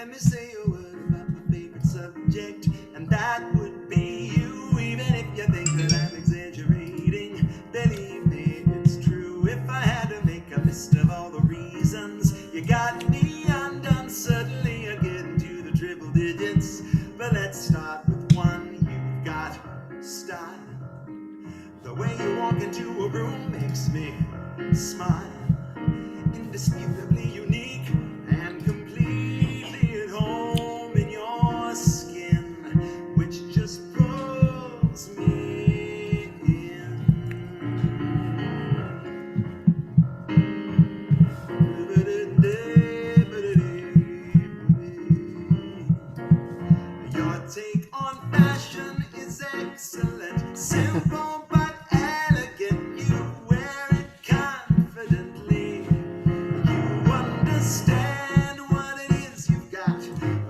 let me say a word about my favorite subject, and that would be you. Even if you think that I'm exaggerating, believe me, it's true. If I had to make a list of all the reasons you got me undone, certainly I'd get into the triple digits. But let's start with one. You've got style. The way you walk into a room makes me smile. Indisputably unique and completely at home in your skin, which just pulls me in. Your take on fashion is excellent, simple but elegant. You wear it confidently. You understand what it is you've got,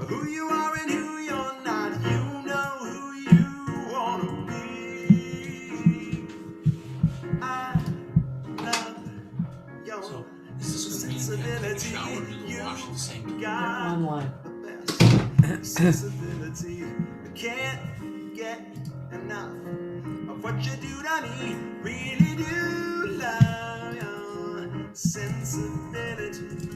who you are and who you're not. You know who you want to be. I love your sensibility. You got the best sensibility. I can't get enough of what you do to me. Really do love your sensibility.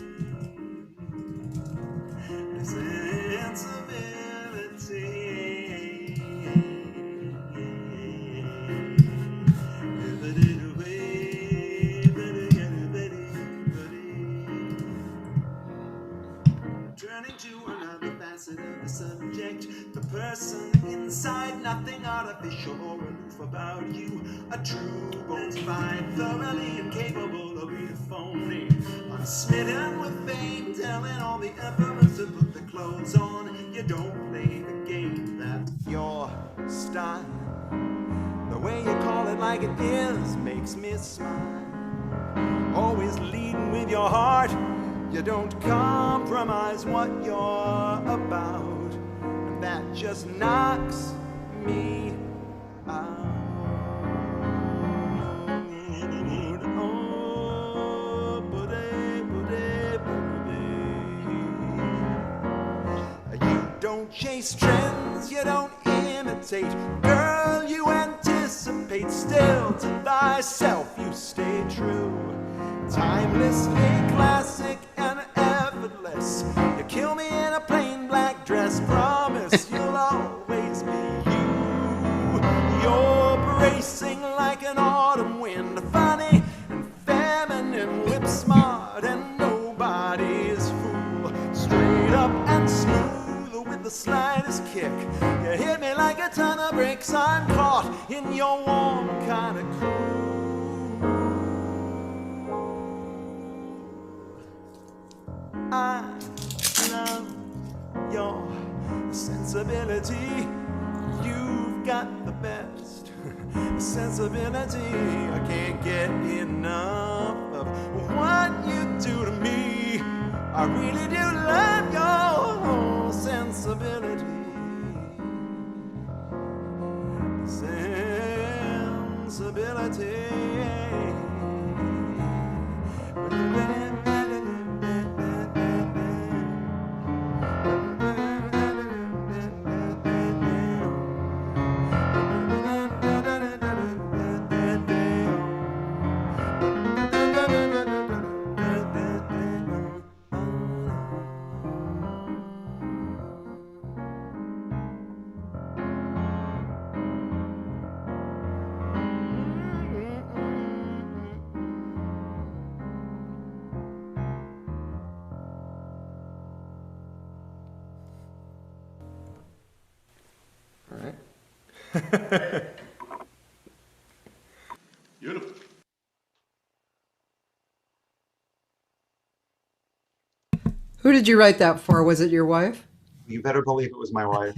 Turning to another facet of the subject, the person inside, nothing artificial or aloof about you. A true bona fide, thoroughly incapable of being phony. Unsmitten with fame, telling all the emperors to put the clothes on. You don't play the game, that's your style. The way you call it like it is makes me smile. Always leading with your heart. You don't compromise what you're about, and that just knocks me out. You don't chase trends, you don't imitate. Girl, you anticipate. Still to thyself you stay true. Timelessly classic and effortless. You kill me in a plain black dress. Promise you'll always be you. You're bracing like an autumn wind. Funny and feminine, whip smart and nobody's fool. Straight up and smooth with the slightest kick. You hit me like a ton of bricks. I'm caught in your warm kind of cool. I love your sensibility. You've got the best sensibility. I can't get enough of what you do to me. I really do love your sensibility. Sensibility. Beautiful. Who did you write that for? Was it your wife? You better believe it was my wife.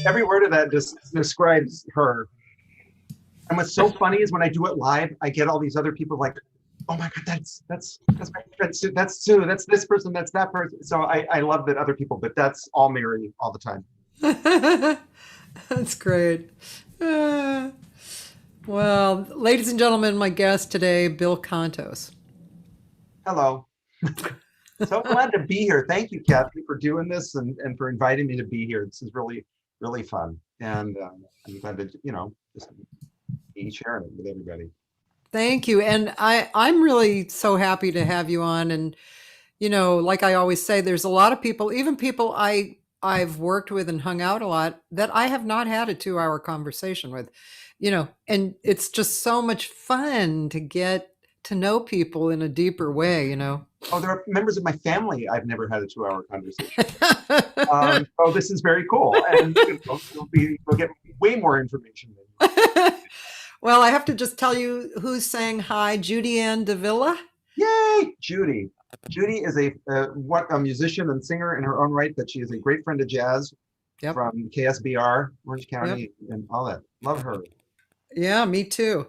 Every word of that just describes her. And what's so funny is when I do it live, I get all these other people like, oh my God, that's my friend Sue, that's Sue, that's this person, that's that person. So I love that other people, but that's all Mary all the time. That's great. Well, ladies and gentlemen, my guest today, Bill Cantos. Hello. So glad to be here. Thank you, Cathy, for doing this and for inviting me to be here. This is really, really fun. And I'm glad to, just be sharing it with everybody. Thank you. And I'm really so happy to have you on. And, like I always say, there's a lot of people, even people I've worked with and hung out a lot, that I have not had a 2-hour conversation with, and it's just so much fun to get to know people in a deeper way. Oh, there are members of my family I've never had a 2-hour conversation. So this is very cool. And we'll get way more information than you. Well, I have to just tell you who's saying hi. Judy Ann Davila. Yay, Judy. Judy is a musician and singer in her own right, but she is a great friend of jazz from KSBR, Orange County, and all that. Love her. Yeah, me too.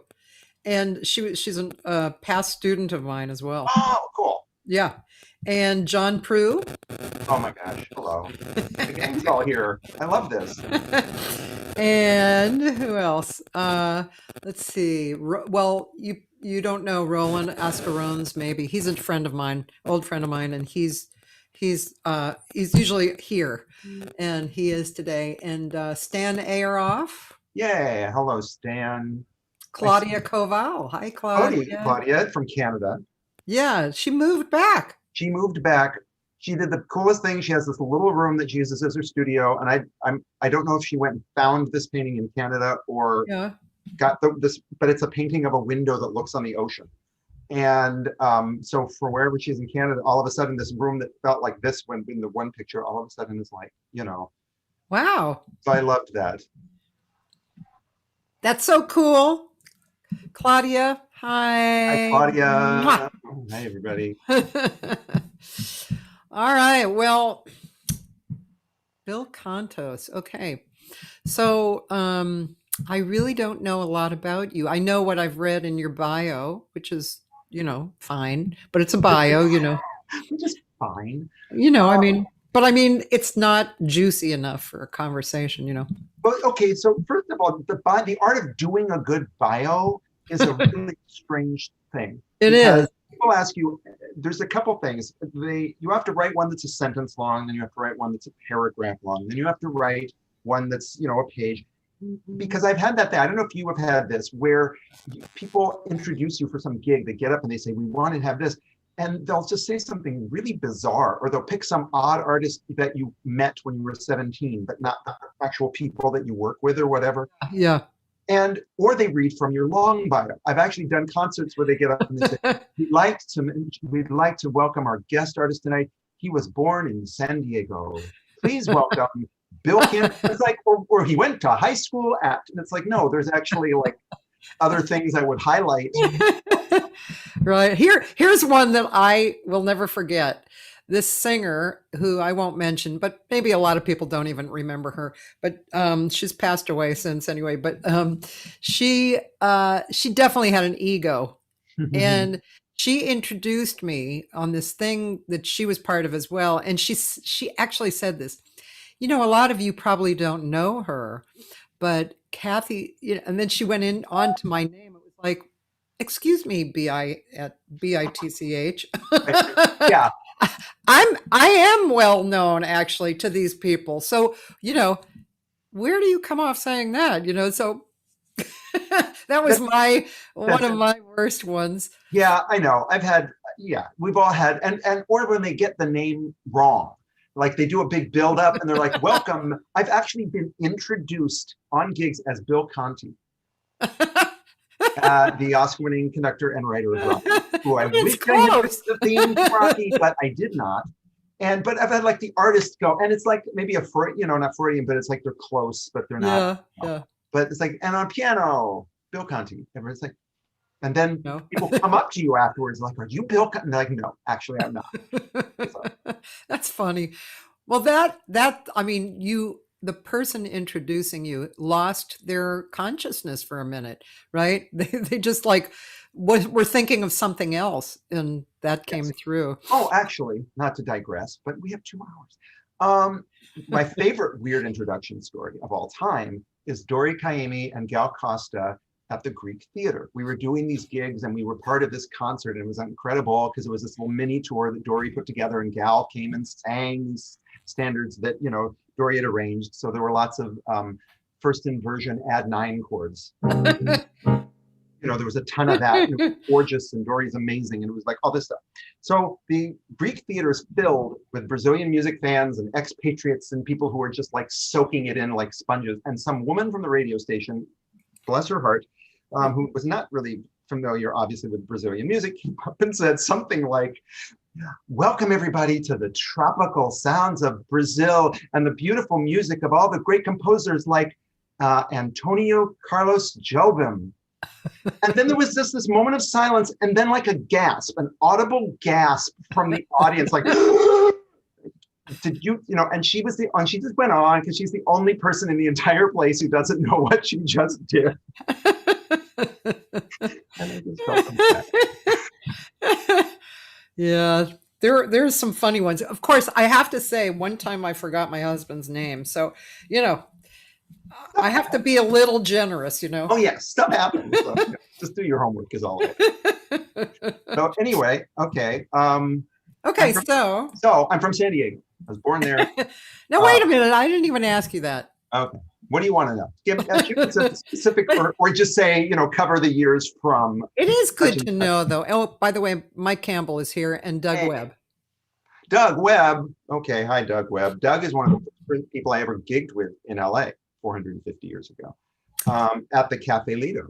And she's a past student of mine as well. Oh, cool. Yeah. And John Prue. Oh my gosh. Hello. The gang's all here. I love this. And who else? Let's see. Well, you don't know Roland Ascarones, maybe. He's a friend of mine, old friend of mine, and he's usually here, and he is today. And Stan Ayeroff. Yay. Hello, Stan. Claudia Koval. Hi, Claudia. Claudia from Canada. Yeah, she moved back. She moved back. She did the coolest thing. She has this little room that she uses as her studio, and I don't know if she went and found this painting in Canada or got this, but it's a painting of a window that looks on the ocean. And so for wherever she is in Canada, all of a sudden this room that felt like this when in the one picture, all of a sudden is like, Wow. So I loved that. That's so cool. Claudia, hi. Hi, Claudia. Mwah. Hi, everybody. All right. Well, Bill Cantos. Okay. So I really don't know a lot about you. I know what I've read in your bio, which is, fine, but it's a bio, Which is fine. I mean, it's not juicy enough for a conversation, Well, okay. So first of all, the art of doing a good bio is a really strange thing. It is. People ask you, there's a couple things. You have to write one that's a sentence long, then you have to write one that's a paragraph long, then you have to write one that's, a page. Because I've had that thing. I don't know if you have had this, where people introduce you for some gig. They get up and they say, we want to have this. And they'll just say something really bizarre, or they'll pick some odd artist that you met when you were 17, but not the actual people that you work with or whatever. Yeah. Or they read from your long bio. I've actually done concerts where they get up and they say, we'd like to welcome our guest artist tonight. He was born in San Diego. Please welcome Bill Cantos. It's like, or he went to high school at, and it's like, no, there's actually like other things I would highlight. Right. Here's one that I will never forget. This singer, who I won't mention, but maybe a lot of people don't even remember her, but she's passed away since anyway, but she definitely had an ego. And she introduced me on this thing that she was part of as well. And she actually said this, a lot of you probably don't know her, but Cathy, and then she went on to my name. It was like, excuse me, B-I-T-C-H. Yeah. I am well known actually to these people. So, where do you come off saying that? So that was one of my worst ones. Yeah, I know. We've all had, or when they get the name wrong, like they do a big build up and they're like, welcome. I've actually been introduced on gigs as Bill Conti. The Oscar-winning conductor and writer of Rocky, who I wish I had the theme to Rocky, but I did not. But I've had like the artists go, and it's like maybe not Freudian, but it's like they're close, but they're not. Yeah. But it's like, and on piano, Bill Conti. Everyone's like, and then people come up to you afterwards, like, are you Bill Conti? And they're like, no, actually, I'm not. So. That's funny. Well, the person introducing you lost their consciousness for a minute, right? They just like were thinking of something else, and that came through. Oh, actually, not to digress, but we have 2 hours. My favorite weird introduction story of all time is Dori Caymmi and Gal Costa at the Greek Theater. We were doing these gigs and we were part of this concert, and it was incredible because it was this little mini tour that Dori put together, and Gal came and sang these standards that, you know, Dori had arranged. So there were lots of first inversion add 9 chords. You know, there was a ton of that. It was gorgeous, and Dori's amazing, and it was like all this stuff. So the Greek Theater is filled with Brazilian music fans and expatriates and people who are just like soaking it in like sponges. And some woman from the radio station, bless her heart, who was not really familiar, obviously, with Brazilian music, came up and said something like, "Welcome everybody to the tropical sounds of Brazil and the beautiful music of all the great composers like Antonio Carlos Jobim." And then there was this moment of silence, and then like a gasp, an audible gasp from the audience, like, did you know? And she just went on because she's the only person in the entire place who doesn't know what she just did. And I just felt bad. Yeah, there's some funny ones. Of course, I have to say, one time I forgot my husband's name, so you know, I have to be a little generous, you know. Oh yeah, stuff happens. So, you know, just do your homework is all. So anyway, okay. Okay, so I'm from San Diego. I was born there. Now wait a minute, I didn't even ask you that. Okay. What do you want to know? Give a specific, or just say, you know, cover the years from. It is good to know, though. Oh, by the way, Mike Campbell is here, and Doug Webb. Doug Webb. Okay, hi, Doug Webb. Doug is one of the first people I ever gigged with in LA 450 years ago at the Cafe Lido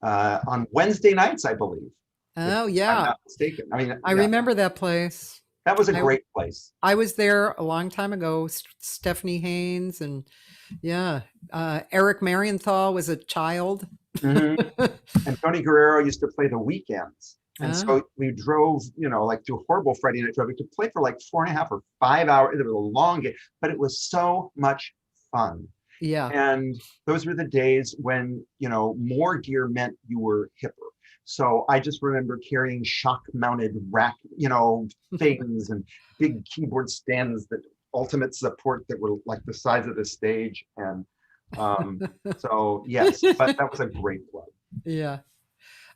on Wednesday nights, I believe. Oh, yeah. I'm not mistaken. I mean, I remember that place. That was a great place. I was there a long time ago. Stephanie Haynes and Eric Marienthal was a child. Mm-hmm. And Tony Guerrero used to play the weekends. And so we drove, you know, like to a horrible Friday night drive. We could play for like 4.5 or 5 hours. It was a long game, but it was so much fun. Yeah. And those were the days when, you know, more gear meant you were hipper. So I just remember carrying shock mounted rack, you know, things and big keyboard stands that ultimate support that were like the size of the stage. And so, yes, but that was a great club. Yeah.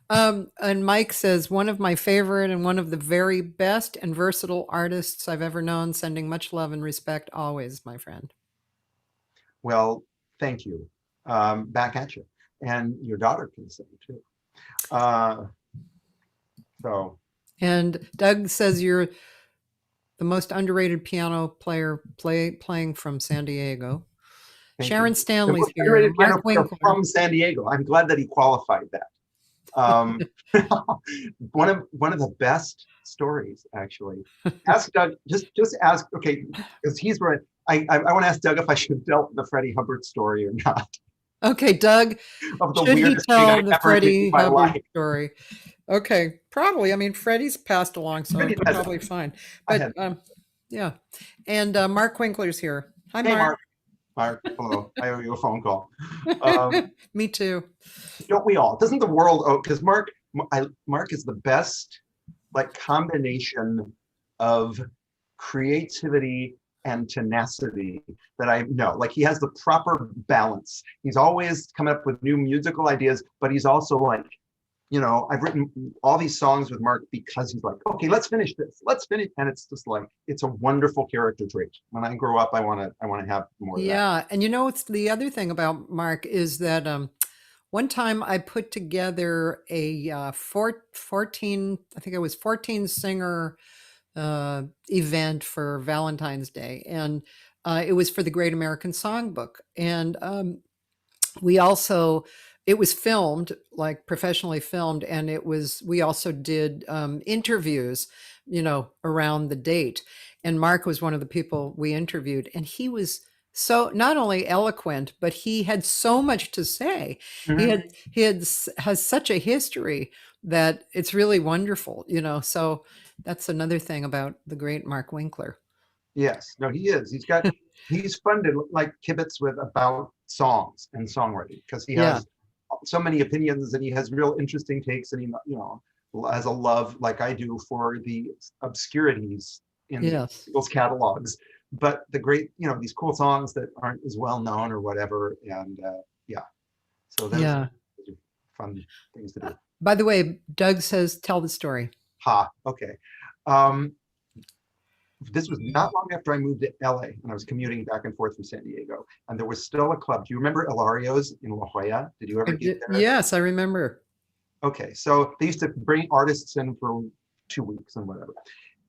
And Mike says, one of my favorite and one of the very best and versatile artists I've ever known, sending much love and respect always, my friend. Well, thank you. Back at you. And your daughter can sing too. And Doug says you're the most underrated piano player playing from San Diego. Sharon Stanley's here. Mark Winkler from San Diego. I'm glad that he qualified that. One of the best stories, actually. Ask Doug. Just ask. Okay, because he's right. I want to ask Doug if I should tell the Freddie Hubbard story or not. Okay, Doug. Of the should he tell the Freddie Hubbard life. story? Okay, probably. I mean, Freddie's passed along, so it's probably fine. But yeah. And Mark Winkler's here. Hi, hey, Mark. Mark, hello. I owe you a phone call. Me too. Don't we all? Doesn't the world? Oh, because Mark is the best like combination of creativity and tenacity that I know. Like he has the proper balance. He's always coming up with new musical ideas, but he's also like, you know, I've written all these songs with Mark because he's like, okay, let's finish this. Let's finish. And it's just like, it's a wonderful character trait. When I grow up, I want to have more of that. Yeah. And you know, it's the other thing about Mark is that one time I put together a 14 singer event for Valentine's Day. And it was for the Great American Songbook. And it was filmed, like professionally filmed. And we also did interviews, you know, around the date. And Mark was one of the people we interviewed. And he was so not only eloquent, but he had so much to say. Mm-hmm. He has such a history that it's really wonderful, you know. So that's another thing about the great Mark Winkler. Yes, no, he is. He's funded like Kibitz with about songs and songwriting because he has so many opinions and he has real interesting takes and he, you know, has a love like I do for the obscurities in people's catalogs. But the great, you know, these cool songs that aren't as well known or whatever, and so fun things to do. By the way, Doug says, tell the story. Okay. This was not long after I moved to LA, and I was commuting back and forth from San Diego, and there was still a club. Do you remember Hilario's in La Jolla? Did you ever get there? Yes, I remember. Okay, so they used to bring artists in for 2 weeks and whatever.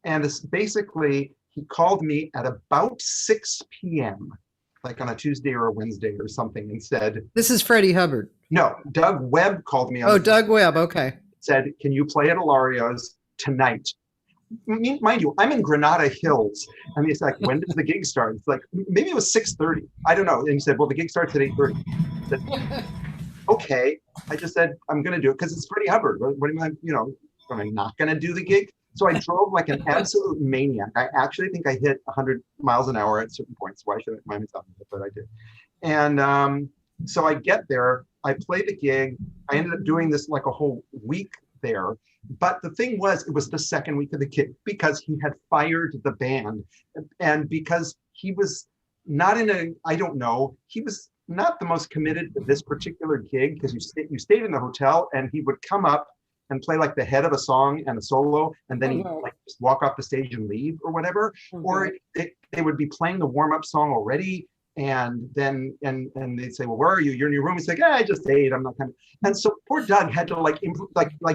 And it's basically, he called me at about 6 p.m., like on a Tuesday or a Wednesday or something, and said, this is Freddie Hubbard. No, Doug Webb called me. Doug Webb, okay. Said, can you play at Hilario's tonight? Mind you, I'm in Granada Hills. And he's like, when does the gig start? It's like, maybe it was 6:30. I don't know. And he said, well, the gig starts at 8:30. I said, okay. I just said, I'm going to do it because it's Freddie Hubbard. What am I, am I not going to do the gig? So I drove like an absolute maniac. I actually think I hit 100 miles an hour at certain points. Why should I mind myself? But I did. And so I get there, I play the gig. I ended up doing this like a whole week there. But the thing was, it was the second week of the gig because he had fired the band. And because he was not he was not the most committed to this particular gig because you stayed in the hotel and he would come up and play like the head of a song and a solo, and then he'd like just walk off the stage and leave or whatever. Or they would be playing the warm-up song already, and then and they'd say, well, where are you? You're in your room. He's like, I just ate. I'm not coming. And so poor Doug had to like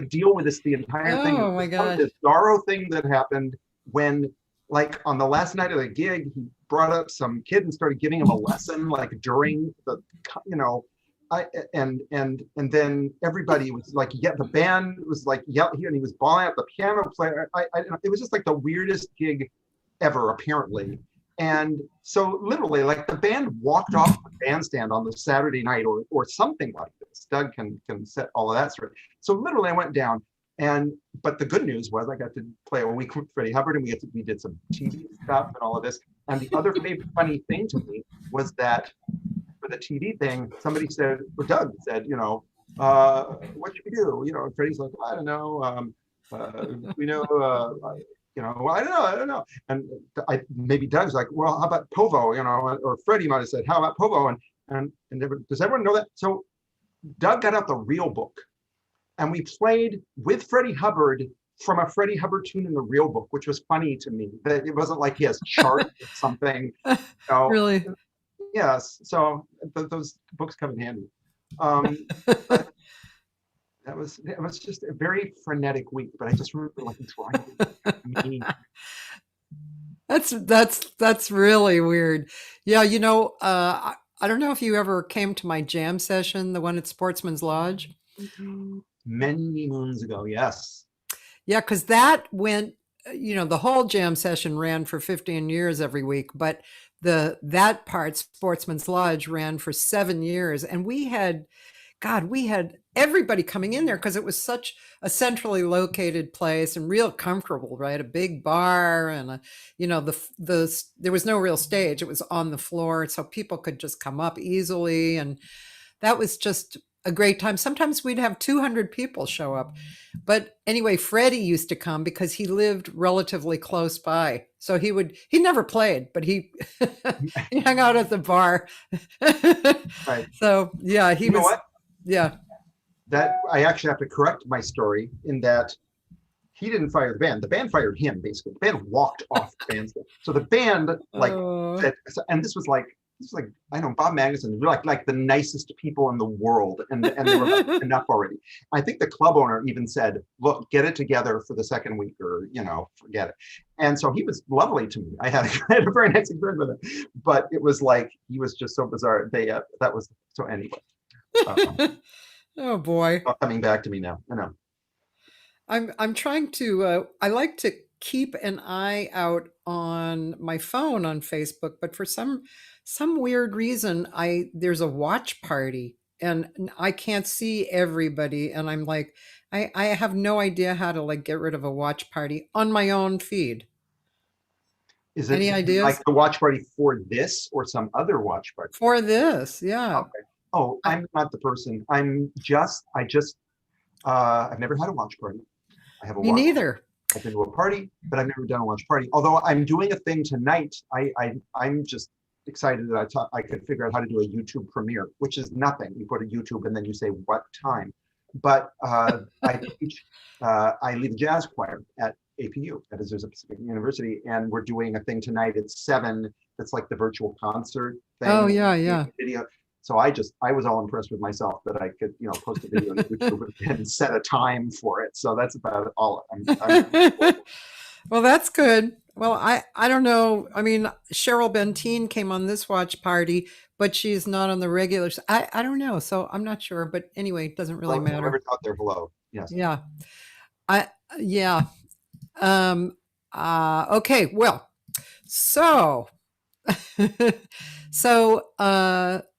deal with this the entire thing. Oh my God. This bizarro thing that happened when, like, on the last night of the gig, he brought up some kid and started giving him a lesson, like during the, and then everybody was like, the band was like yelling, and he was bawling out the piano player. It was just like the weirdest gig ever, apparently. And so literally, like, the band walked off the bandstand on the Saturday night or something like this. Doug can set all of that straight. So literally I went down, but the good news was I got to play a week with Freddie Hubbard, and we did some TV stuff and all of this. And the other funny thing to me was that for the TV thing, somebody said, or Doug said, what should we do? And Freddie's like, I don't know. I don't know. And maybe Doug's like, well, how about Povo? Or Freddie might have said, how about Povo? And does everyone know that? So Doug got out the real book, and we played with Freddie Hubbard from a Freddie Hubbard tune in the real book, which was funny to me. That it wasn't like he has chart or something. Really? Yes. So those books come in handy. It was just a very frenetic week, but I just remember like trying to That's really weird. Yeah, I don't know if you ever came to my jam session, the one at Sportsman's Lodge. Many moons ago, yes. Yeah, because that went, the whole jam session ran for 15 years every week, but that part, Sportsman's Lodge, ran for 7 years, and we had everybody coming in there because it was such a centrally located place and real comfortable, right? A big bar and there was no real stage. It was on the floor, so people could just come up easily. And that was just a great time. Sometimes we'd have 200 people show up. But anyway, Freddie used to come because he lived relatively close by. So he never played, but he hung out at the bar. Right. So yeah, he was. What? Yeah. That I actually have to correct my story in that he didn't fire the band. The band fired him, basically. The band walked off the bandstand. So the band, said, and this was like I know Bob Magnuson, like the nicest people in the world, and they were like, enough already. I think the club owner even said, "Look, get it together for the second week, or forget it." And so he was lovely to me. I had a very nice experience with him, but it was like he was just so bizarre. That was so anyway. Oh boy! Coming back to me now. I know. I'm trying to. I like to keep an eye out on my phone on Facebook, but for some weird reason, there's a watch party and I can't see everybody, and I'm like, I have no idea how to like get rid of a watch party on my own feed. Is it any ideas? Like the watch party for this or some other watch party? For this, yeah. Okay. Oh, I'm not the person. I've never had a watch party. I have a Me neither. I've been to a party, but I've never done a watch party. Although I'm doing a thing tonight. I'm just excited that I could figure out how to do a YouTube premiere, which is nothing. You go to YouTube and then you say what time. but I teach. I lead the jazz choir at APU, at Azusa Pacific University, and we're doing a thing tonight at 7. That's like the virtual concert thing. Oh, yeah. Video. So I was all impressed with myself that I could, post a video on YouTube and set a time for it. So that's about all. Well, that's good. Well, I don't know. I mean, Cheryl Benteen came on this watch party, but she's not on the regulars. I don't know. So I'm not sure. But anyway, it doesn't really matter. Whoever's out there, hello. Yes. Yeah. Yeah. Okay. Well, so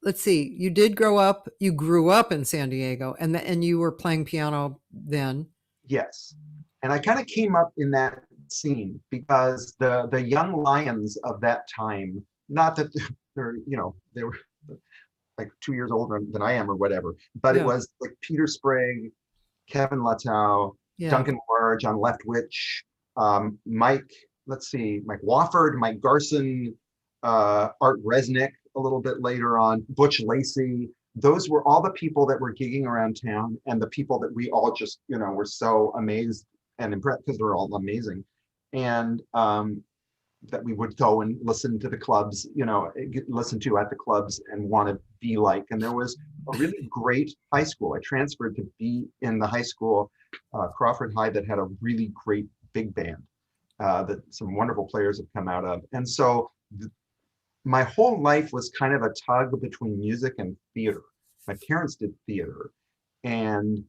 let's see. You grew up in San Diego, and you were playing piano then. Yes. And I kind of came up in that scene because the young lions of that time, not that they're, they were like 2 years older than I am or whatever, but it was like Peter Sprague, Kevin Latow, Duncan Moore, John Leftwich, Mike Wofford, Mike Garson, Art Resnick a little bit later on, Butch Lacey. Those were all the people that were gigging around town, and the people that we all just, were so amazed and impressed because they're all amazing. And that we would go and listen to the clubs, listen to at the clubs and want to be like. And there was a really great high school. I transferred to be in the high school, Crawford High, that had a really great big band that some wonderful players have come out of. And so my whole life was kind of a tug between music and theater. My parents did theater, and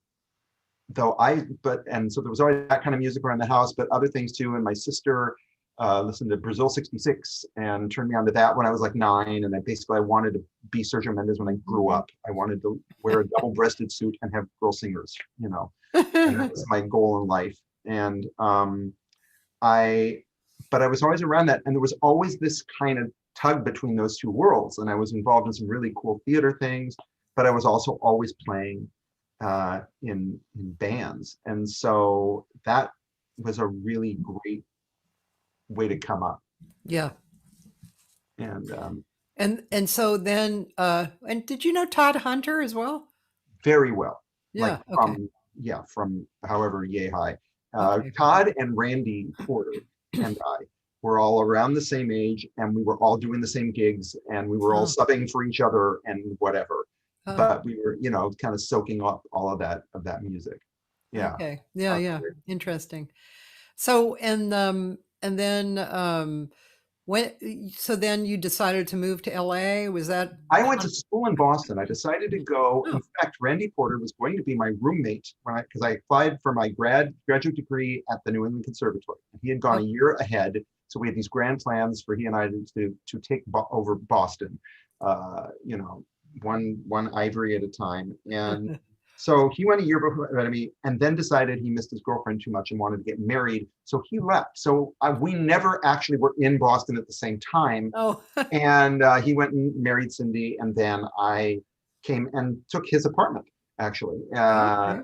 so there was always that kind of music around the house, but other things too. And my sister listened to Brazil 66 and turned me on to that when I was like 9. And I wanted to be Sergio Medes when I grew up. I wanted to wear a double-breasted suit and have girl singers, and that was my goal in life. And but I was always around that, and there was always this kind of tug between those two worlds. And I was involved in some really cool theater things, but I was also always playing in bands. And so that was a really great way to come up. Yeah. And so then and did you know Todd Hunter as well? Very well. Yeah. From however yay high. Okay. Todd and Randy Porter and I were all around the same age, and we were all doing the same gigs, and we were all subbing for each other and whatever. But we were, kind of soaking up all of that music. Yeah. Okay. Yeah. Interesting. So, and then then you decided to move to LA? Was that? I went to school in Boston. I decided to go. In fact, Randy Porter was going to be my roommate because I applied for my graduate degree at the New England Conservatory. He had gone a year ahead. So we had these grand plans for he and I to take over Boston, one ivory at a time. And so he went a year before me, and then decided he missed his girlfriend too much and wanted to get married. So he left. So we never actually were in Boston at the same time. Oh. And he went and married Cindy, and then I came and took his apartment, actually. Okay.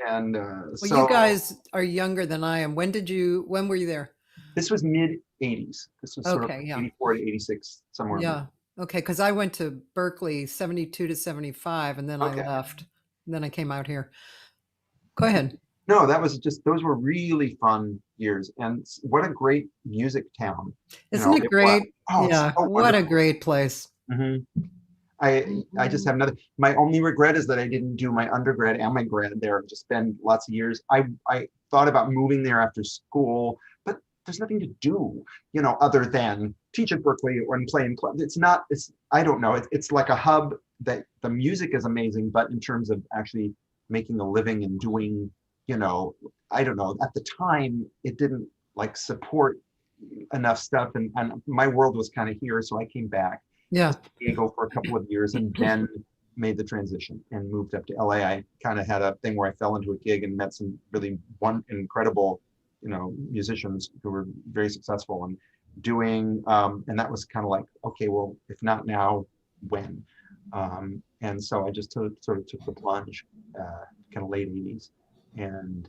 And you guys are younger than I am. When were you there? This was mid 80s. This was sort of 84 to 86, somewhere. Yeah. Okay. Because I went to Berkeley 72 to 75, and then I left. And then I came out here. Go ahead. No, those were really fun years. And what a great music town. Isn't it great? Yeah. So what a great place. Mm-hmm. I just have my only regret is that I didn't do my undergrad and my grad there. Just spend lots of years. I thought about moving there after school, but there's nothing to do, other than teach at Berkeley or play in clubs. I don't know. It's like a hub that the music is amazing, but in terms of actually making a living and doing, I don't know. At the time, it didn't support enough stuff, and my world was kind of here, so I came back. Yeah. Diego for a couple of years, and then made the transition and moved up to LA. I kind of had a thing where I fell into a gig and met some really incredible, musicians who were very successful and doing, and that was kind of like, okay, well, if not now, when? And so I just sort of took the plunge, kind of late 80s, and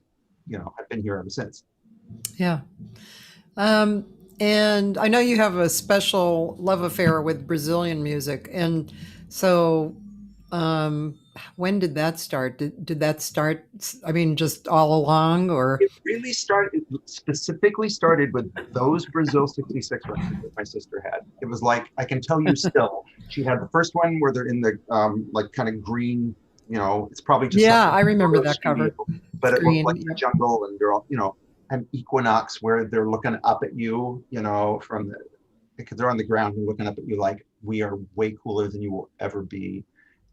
I've been here ever since. Yeah. And I know you have a special love affair with Brazilian music, and so when did that start? Did that start, I mean, just all along, or? It really started, it specifically started with those Brazil 66 records that my sister had. It was like, I can tell you still, she had the first one where they're in the like kind of green, you know, it's probably just Yeah, I remember that cover. but it Green, looked like the jungle, and they're all, you know, and Equinox where they're looking up at you, you know, from the, because they're on the ground and looking up at you like, we are way cooler than you will ever be.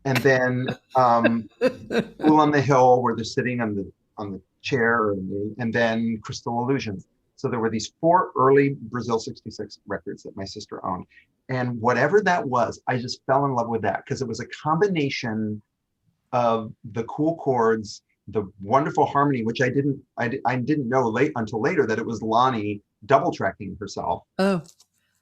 And then Fool on the Hill, where they're sitting on the chair, and then Crystal Illusions. So there were these 4 early Brazil 66 records that my sister owned. And whatever that was, I just fell in love with that, because it was a combination of the cool chords, the wonderful harmony, which I didn't know until later that it was Lani double tracking herself. Oh.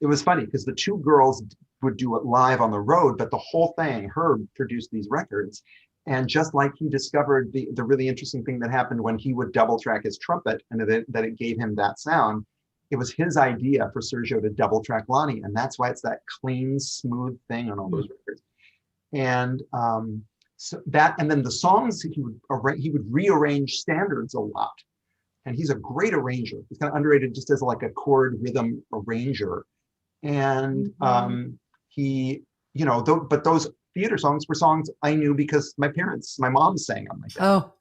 It was funny because the 2 girls would do it live on the road, but the whole thing, Herb produced these records. And just like he discovered the really interesting thing that happened when he would double track his trumpet, and that it gave him that sound, it was his idea for Sergio to double track Lani. And that's why it's that clean, smooth thing on all those records. And so that, and then the songs, he would rearrange standards a lot. And he's a great arranger. He's kind of underrated just as like a chord rhythm arranger. And he, you know, but those theater songs were songs I knew because my mom sang them.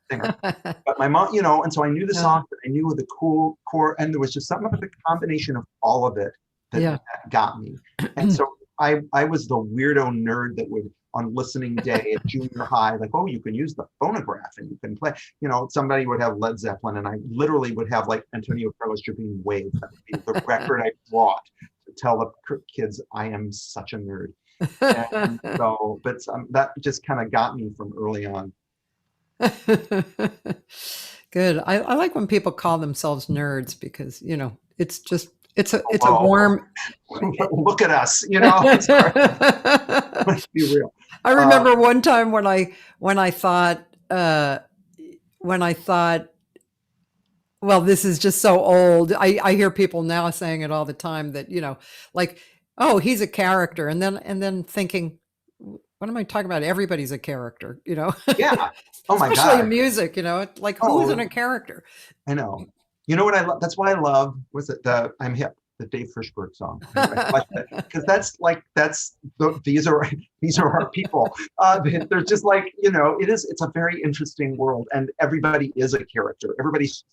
But my mom, you know, and so I knew the song, but I knew the cool chord, and there was just something about the combination of all of it that got me. And so I was the weirdo nerd that would, on listening day at junior high, like, oh, you can use the phonograph and you can play, you know, somebody would have Led Zeppelin and I literally would have like Antonio Carlos Jobim Wave. That would be the record I brought to tell the kids I am such a nerd. And so, but that just kind of got me from early on. Good. I like when people call themselves nerds because, you know, it's just, it's a warm. Look at us, you know. Let's be real. I remember one time when I thought, well, this is just so old. I hear people now saying it all the time that, you know, like, oh, he's a character, and then thinking, what am I talking about? Everybody's a character, you know. Yeah. Oh my God. Especially in music, you know, like who isn't a character? I know. You know what I love? That's why I love, was it the I'm Hip, the Dave Frischberg song? Because these are our people. They're just like, you know, it's a very interesting world, and everybody is a character. It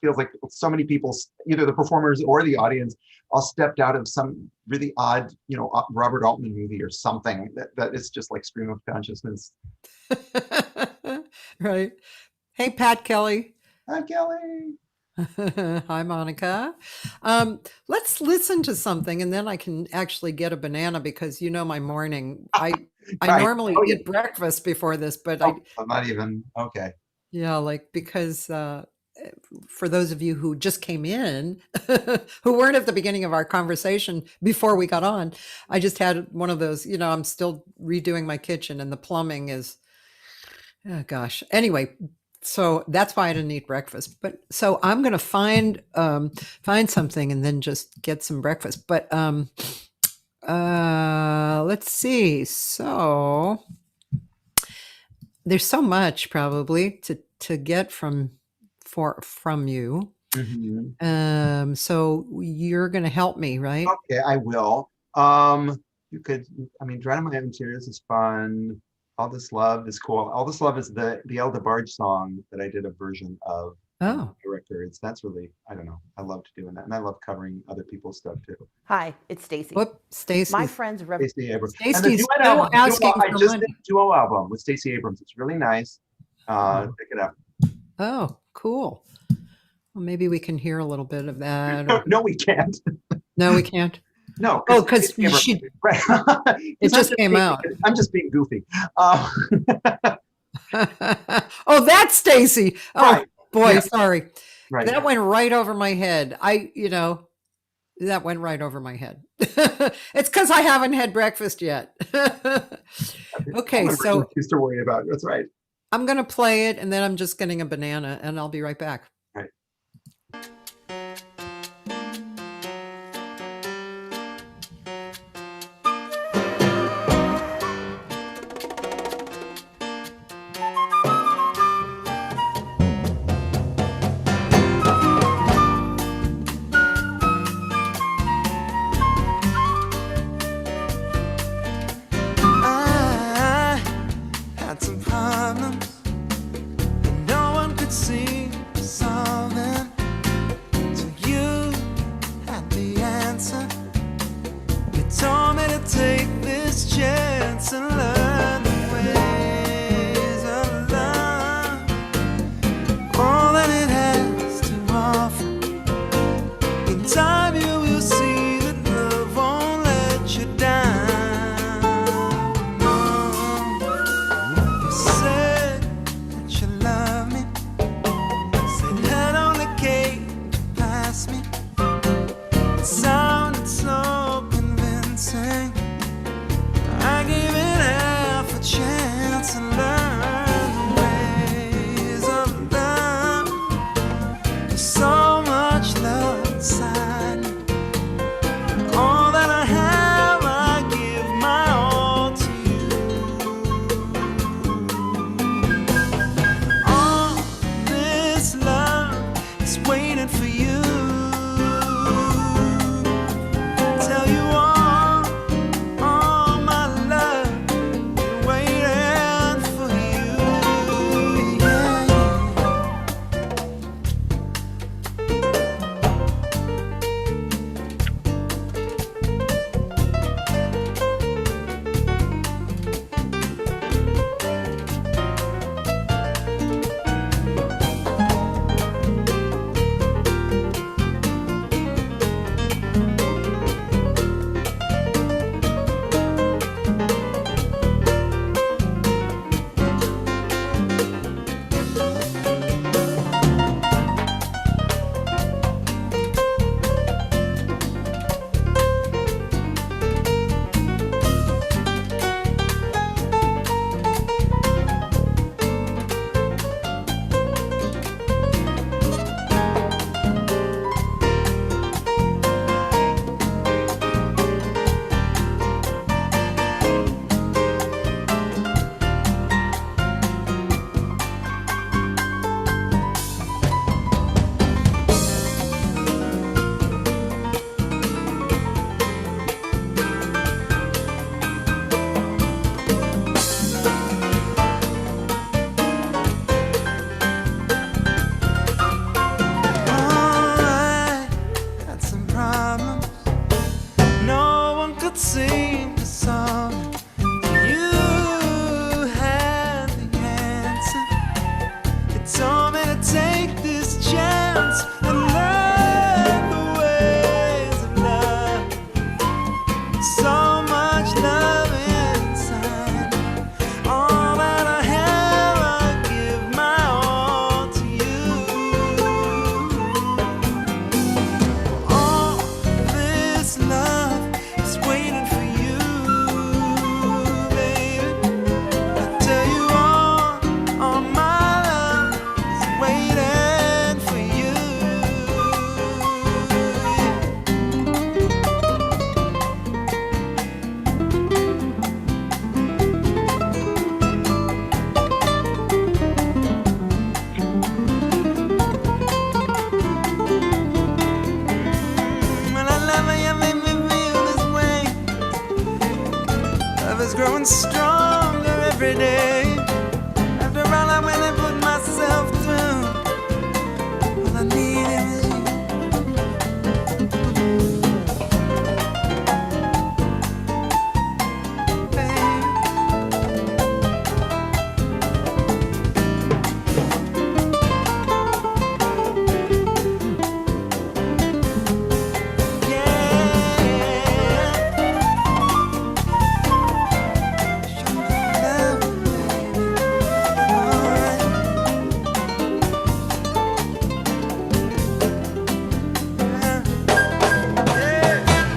feels like so many people, either the performers or the audience, all stepped out of some really odd, you know, Robert Altman movie or something that is just like stream of consciousness. Right. Hey, Pat Kelly. Hi, Kelly. Hi, Monica. Let's listen to something, and then I can actually get a banana because, you know, my morning, I normally eat breakfast before this, but I'm not even, okay. Yeah, like, because for those of you who just came in, who weren't at the beginning of our conversation before we got on, I just had one of those, you know, I'm still redoing my kitchen and the plumbing is, oh gosh. Anyway, so that's why I didn't eat breakfast. But so I'm going to find something and then just get some breakfast. But let's see. So there's so much probably to get from you. Mm-hmm. So you're going to help me, right? Okay, I will. You could, I mean, Drown in My Own Tears is fun. All This Love is cool. All This Love is the El DeBarge song that I did a version of. The records. That's really, I don't know. I loved doing that, and I love covering other people's stuff too. Hi, it's Stacy. Whoop, Stacy. My friend's Stacey Abrams. Stacy's still asking I just did a duo album with Stacey Abrams. It's really nice. Pick it up. Oh, cool. Well, maybe we can hear a little bit of that. No, we can't. No, we can't. No. Oh, because right. It just came out. I'm just being goofy. Oh, that's Stacy. Oh, right. Boy, yeah. Sorry. Right. That went right over my head. That went right over my head. It's because I haven't had breakfast yet. Okay, so used to worry about. That's right. I'm going to play it, and then I'm just getting a banana, and I'll be right back. Right. would sing the song. You had the answer. You told me to take this chance and learn the ways of love. So much love inside. All that I have, I give my all to you. All this love is waiting for you, baby. I tell you all my love is waiting for you. When I love you, you make me feel this way. Love is growing stronger every day. After all I went and put myself through, all I needed was you. Baby.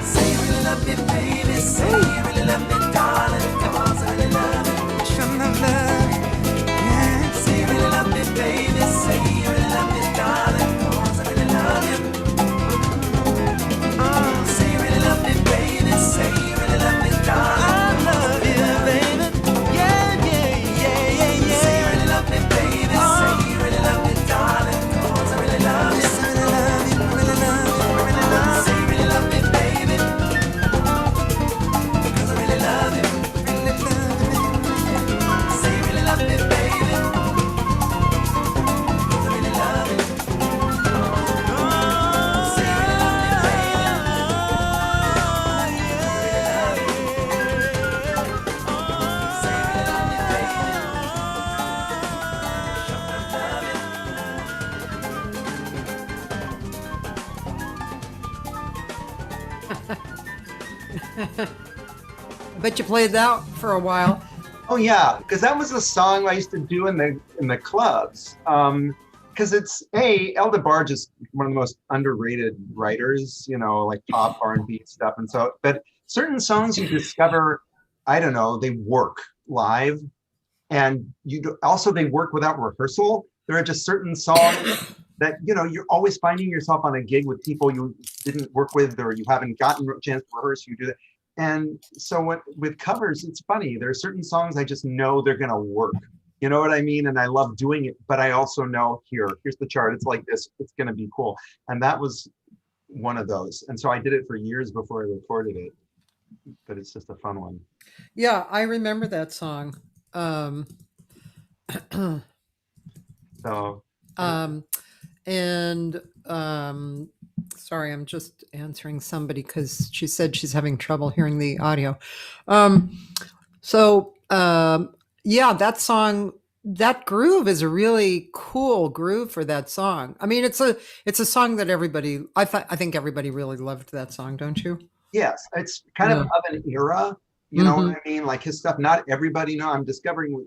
Say you really love me, baby. Say you really love me, darling. Come on, say you really love me. Show me love. Yeah. Say you really love me, baby. Say you really love me, darling. Come on, say you really love you. Oh, say you really love me, baby. Say you really love me, darling. I love you, baby. Yeah, yeah, yeah, yeah, yeah. Say you really love me, baby. Say you really love me, darling. Come on, say you really love you. Say you really love you, really love you, really love you. Say you really love me, baby. 'Cause I really love you, really love you. Say you really love me, baby. 'Cause I really love you. Oh, say you really love me, baby. Say you really love me, baby. Show me love you. I bet you played that for a while. Oh yeah, because that was a song I used to do in the clubs. Because it's El DeBarge is one of the most underrated writers, you know, like pop R&B stuff, and so. But certain songs you discover, I don't know, they work live, and also they work without rehearsal. There are just certain songs that you're always finding yourself on a gig with people you didn't work with or you haven't gotten a chance to rehearse. You do that. And so with covers, it's funny. There are certain songs I just know they're going to work. You know what I mean? And I love doing it, but I also know here's the chart. It's like this. It's going to be cool. And that was one of those. And so I did it for years before I recorded it, but it's just a fun one. Yeah, I remember that song. So, Sorry, I'm just answering somebody because she said she's having trouble hearing the audio. Yeah, that song, that groove is a really cool groove for that song. I mean, it's a song that I think everybody really loved that song, don't you? yes, it's kind of an era. You know what I mean? Like his stuff, not everybody know. I'm discovering with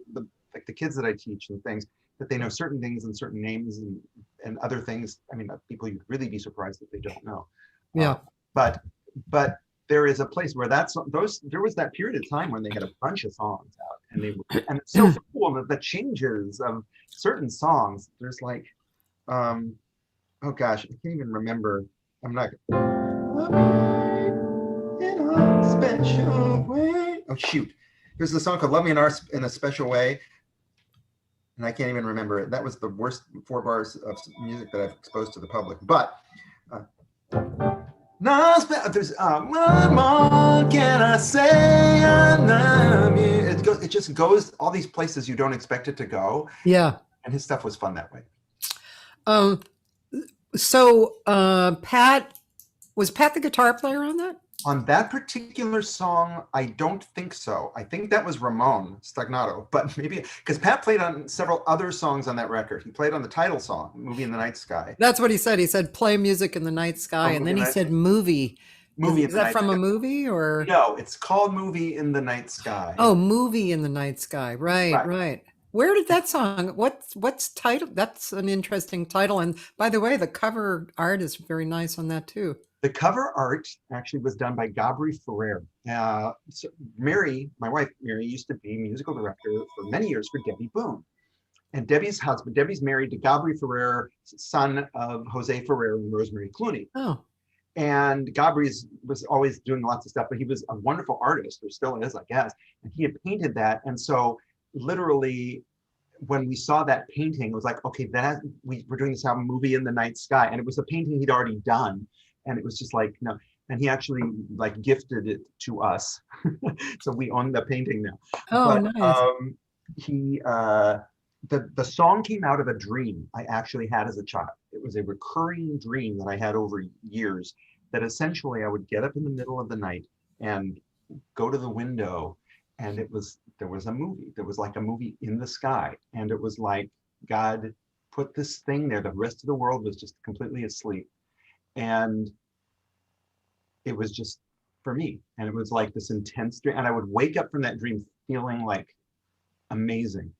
the kids that I teach and things that they know certain things and certain names and other things. I mean, people you'd really be surprised if they don't know. Yeah. But there is a place where there was that period of time when they had a bunch of songs out, and it's so cool that the changes of certain songs. There's like, oh gosh, I can't even remember. I'm not. In a special way. Oh shoot! There's a song called "Love Me in a Special Way," and I can't even remember it. That was the worst 4 bars of music that I've exposed to the public. But there's what more can I say? I love you. It just goes all these places you don't expect it to go. Yeah. And his stuff was fun that way. So Pat, was Pat the guitar player on that? On that particular song, I don't think so. I think that was Ramon Stagnato, but maybe because Pat played on several other songs on that record. He played on the title song, Movie in the Night Sky. That's what he said. He said, play music in the night sky. Oh, And then he said movie. Movie in Is the that Night from Sky. a movie or? No, it's called Movie in the Night Sky. Oh, movie in the night sky. Right, right. Where did that song, what's title? That's an interesting title. And by the way, the cover art is very nice on that too. The cover art actually was done by Gabri Ferrer. So Mary, my wife, Mary, used to be musical director for many years for Debby Boone. And Debbie's husband, Debbie's married to Gabri Ferrer, son of Jose Ferrer and Rosemary Clooney. Oh. And Gabri was always doing lots of stuff, but he was a wonderful artist, or still is, I guess. And he had painted that. And so literally, when we saw that painting, it was like, okay, we're doing this album, Movie in the Night Sky. And it was a painting he'd already done. And it was just like, no. And he actually like gifted it to us. So we own the painting now. Oh, but, nice. The song came out of a dream I actually had as a child. It was a recurring dream that I had over years, that essentially I would get up in the middle of the night and go to the window, and there was a movie. There was like a movie in the sky, and it was like God put this thing there. The rest of the world was just completely asleep, and it was just for me. And it was like this intense dream, and I would wake up from that dream feeling like amazing.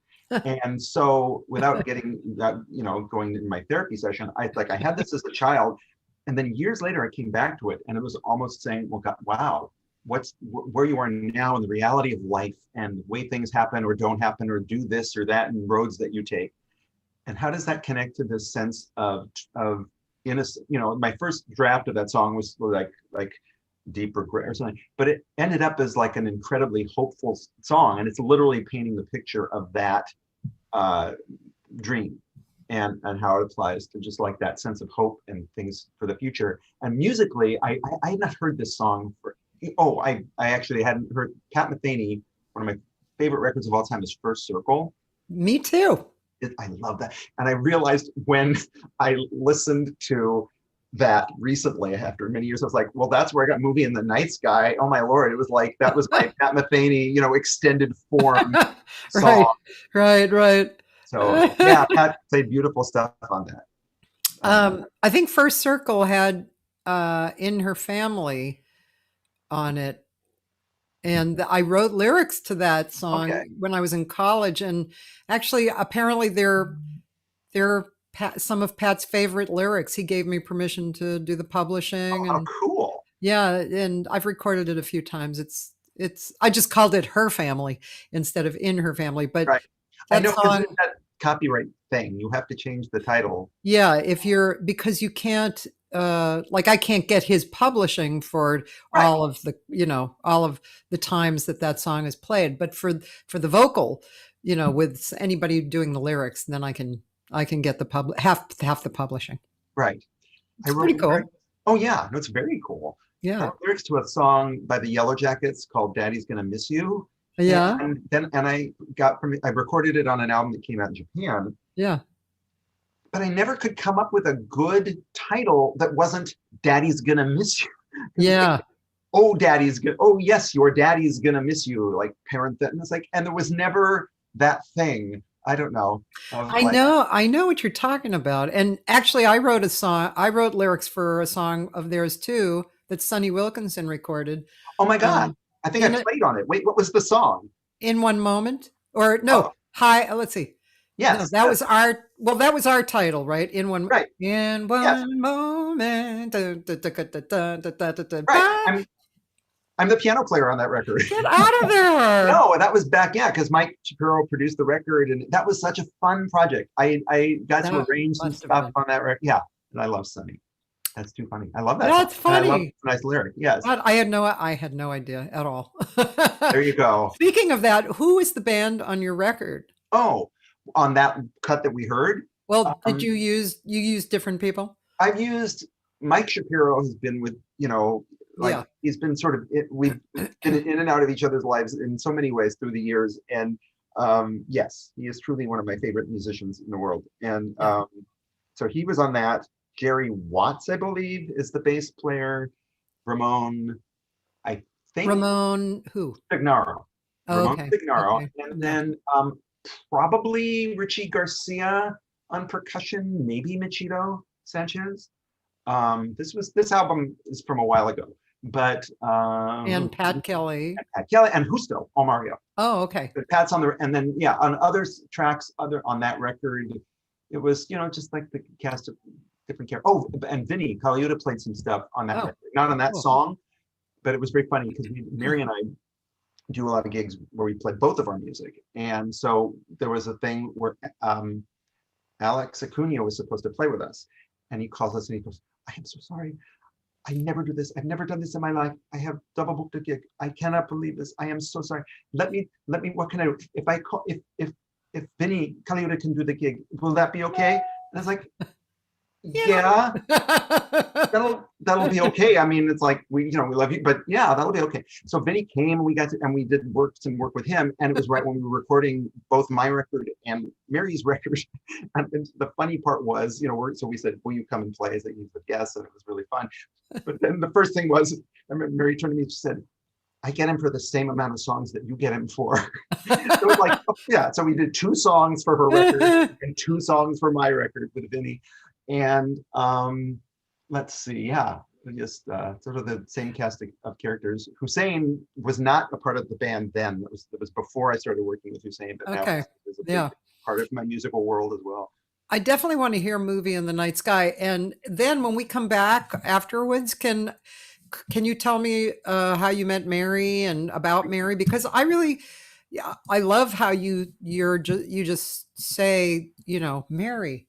And so without getting that, going in my therapy session, I had this as a child, and then years later I came back to it, and it was almost saying, well, God, wow, where you are now in the reality of life and the way things happen or don't happen or do this or that and roads that you take. And how does that connect to this sense of innocence? My first draft of that song was like deep regret or something, but it ended up as like an incredibly hopeful song, and it's literally painting the picture of that dream and how it applies to just like that sense of hope and things for the future. And musically, I had not heard this song I actually hadn't heard Pat Metheny. One of my favorite records of all time is First Circle. Me too. I love that. And I realized when I listened to that recently, after many years, I was like, well, that's where I got Movie in the Night Sky. Oh my Lord. It was like, that was my Pat Metheny, extended form song. Right. So yeah, Pat played beautiful stuff on that. I think First Circle had In Her Family on it. And I wrote lyrics to that song when I was in college. And actually, apparently they're some of Pat's favorite lyrics. He gave me permission to do the publishing. Oh, cool. Yeah, and I've recorded it a few times. I just called it Her Family instead of In Her Family. But right. that I know, song, that copyright thing, you have to change the title. Yeah, because you can't I can't get his publishing for all of the times that song is played. But for the vocal, with anybody doing the lyrics, then I can get the half the publishing. Right. It's pretty cool. Oh yeah, no, it's very cool. Yeah. Lyrics to a song by the Yellow Jackets called "Daddy's Gonna Miss You." Yeah. And I recorded it on an album that came out in Japan. Yeah. But I never could come up with a good title that wasn't "Daddy's Gonna Miss You." Yeah. Oh, yes, your daddy's gonna miss you, like parent that. And it's like, and there was never that thing. I don't know. I know what you're talking about. And actually I wrote lyrics for a song of theirs too, that Sonny Wilkinson recorded. Oh my God. I think I played on it. Wait, what was the song? In One Moment? Or no, Hi, let's see. Yes. No, that was our title, right? In one right. In one moment. Right. I'm the piano player on that record. Get out of there. No, that was back, because Mike Shapiro produced the record, and that was such a fun project. I got to arrange some stuff on that record. Yeah, and I love Sonny. That's too funny. I love that. That's funny. I love nice lyric. Yes. But I had no idea at all. There you go. Speaking of that, who is the band on your record? Oh, on that cut that we heard? Well, did you use different people? I've used Mike Shapiro, has been with, he's been we've been in and out of each other's lives in so many ways through the years. And yes, he is truly one of my favorite musicians in the world. And so he was on that. Jerry Watts, I believe, is the bass player. Ramon I think Ramon who? Signaro. Oh, Ramon okay. Signaro. Okay. And then probably Richie Garcia on percussion, maybe Michito Sanchez. This album is from a while ago, but And Pat Kelly. Pat Kelly and Justo Omario. Oh, okay. But Pat's on and then on other tracks, on that record, it was just like the cast of different characters. Oh, and Vinny Colaiuta played some stuff on that record, not on that song, but it was very funny because Mary and I do a lot of gigs where we played both of our music, and so there was a thing where Alex Acuna was supposed to play with us, and he calls us and he goes, "I am so sorry. I never do this. I've never done this in my life. I have double booked a gig. I cannot believe this. I am so sorry. Let me, what can I do? If I call, if Vinny Colaiuta can do the gig, will that be okay?" And I was like, yeah, that'll be okay. I mean, it's like, we love you, but yeah, that'll be okay. So Vinny came and we did some work with him. And it was right when we were recording both my record and Mary's record. And the funny part was, so we said, will you come and play as a guest? And it was really fun. But then the first thing was, I remember Mary turned to me and she said, "I get him for the same amount of songs that you get him for." So it was like, yeah. So we did 2 songs for her record and 2 songs for my record with Vinny. And let's see, just sort of the same cast of characters. Hussein was not a part of the band then. That was before I started working with Hussein, but now he's a big part of my musical world as well. I definitely want to hear Movie in the Night Sky. And then when we come back afterwards, can you tell me how you met Mary and about Mary? Because I really, I love how you just say, Mary.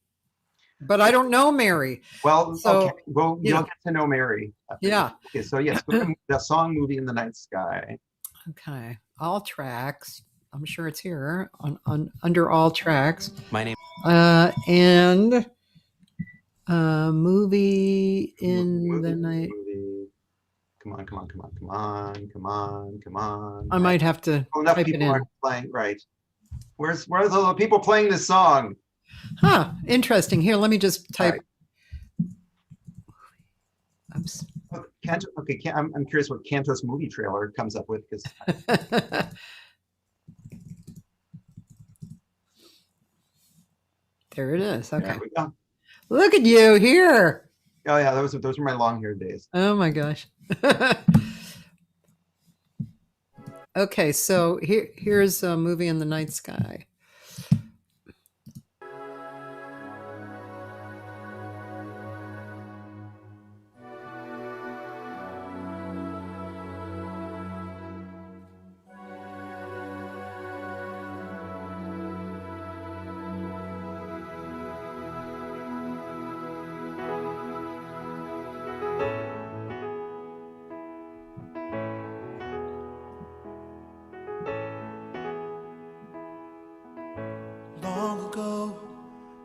But I don't know Mary. Well, so, okay. Well, you'll get to know Mary. Yeah. Okay, so yes, the song Movie in the Night Sky. Okay. All tracks. I'm sure it's here on under all tracks. My name. And Movie in the Night. Come on. I might have to enough type people it in. aren't playing, right. Where's all the people playing this song? Huh, interesting. Here, let me just type. Right. Oops. Okay, I'm curious what Cantos movie trailer comes up with, because there it is. Okay. There we go. Look at you here. Oh yeah, those were my long-haired days. Oh my gosh. Okay, so here's a Movie in the Night Sky.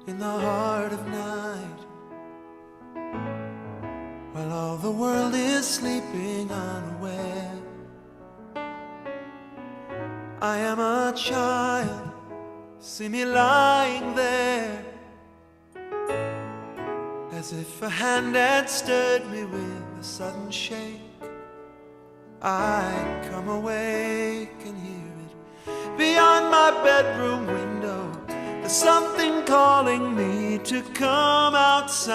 In the heart of night, while all the world is sleeping unaware, I am a child, see me lying there, as if a hand had stirred me with a sudden shake. I come awake and hear it beyond my bedroom window. There's something calling me to come outside.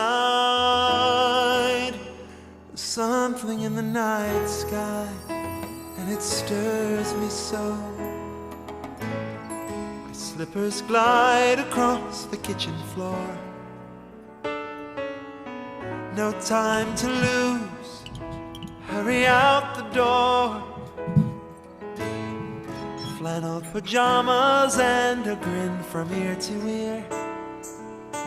There's something in the night sky, and it stirs me so. My slippers glide across the kitchen floor. No time to lose, hurry out the door. Flannel pajamas and a grin from ear to ear.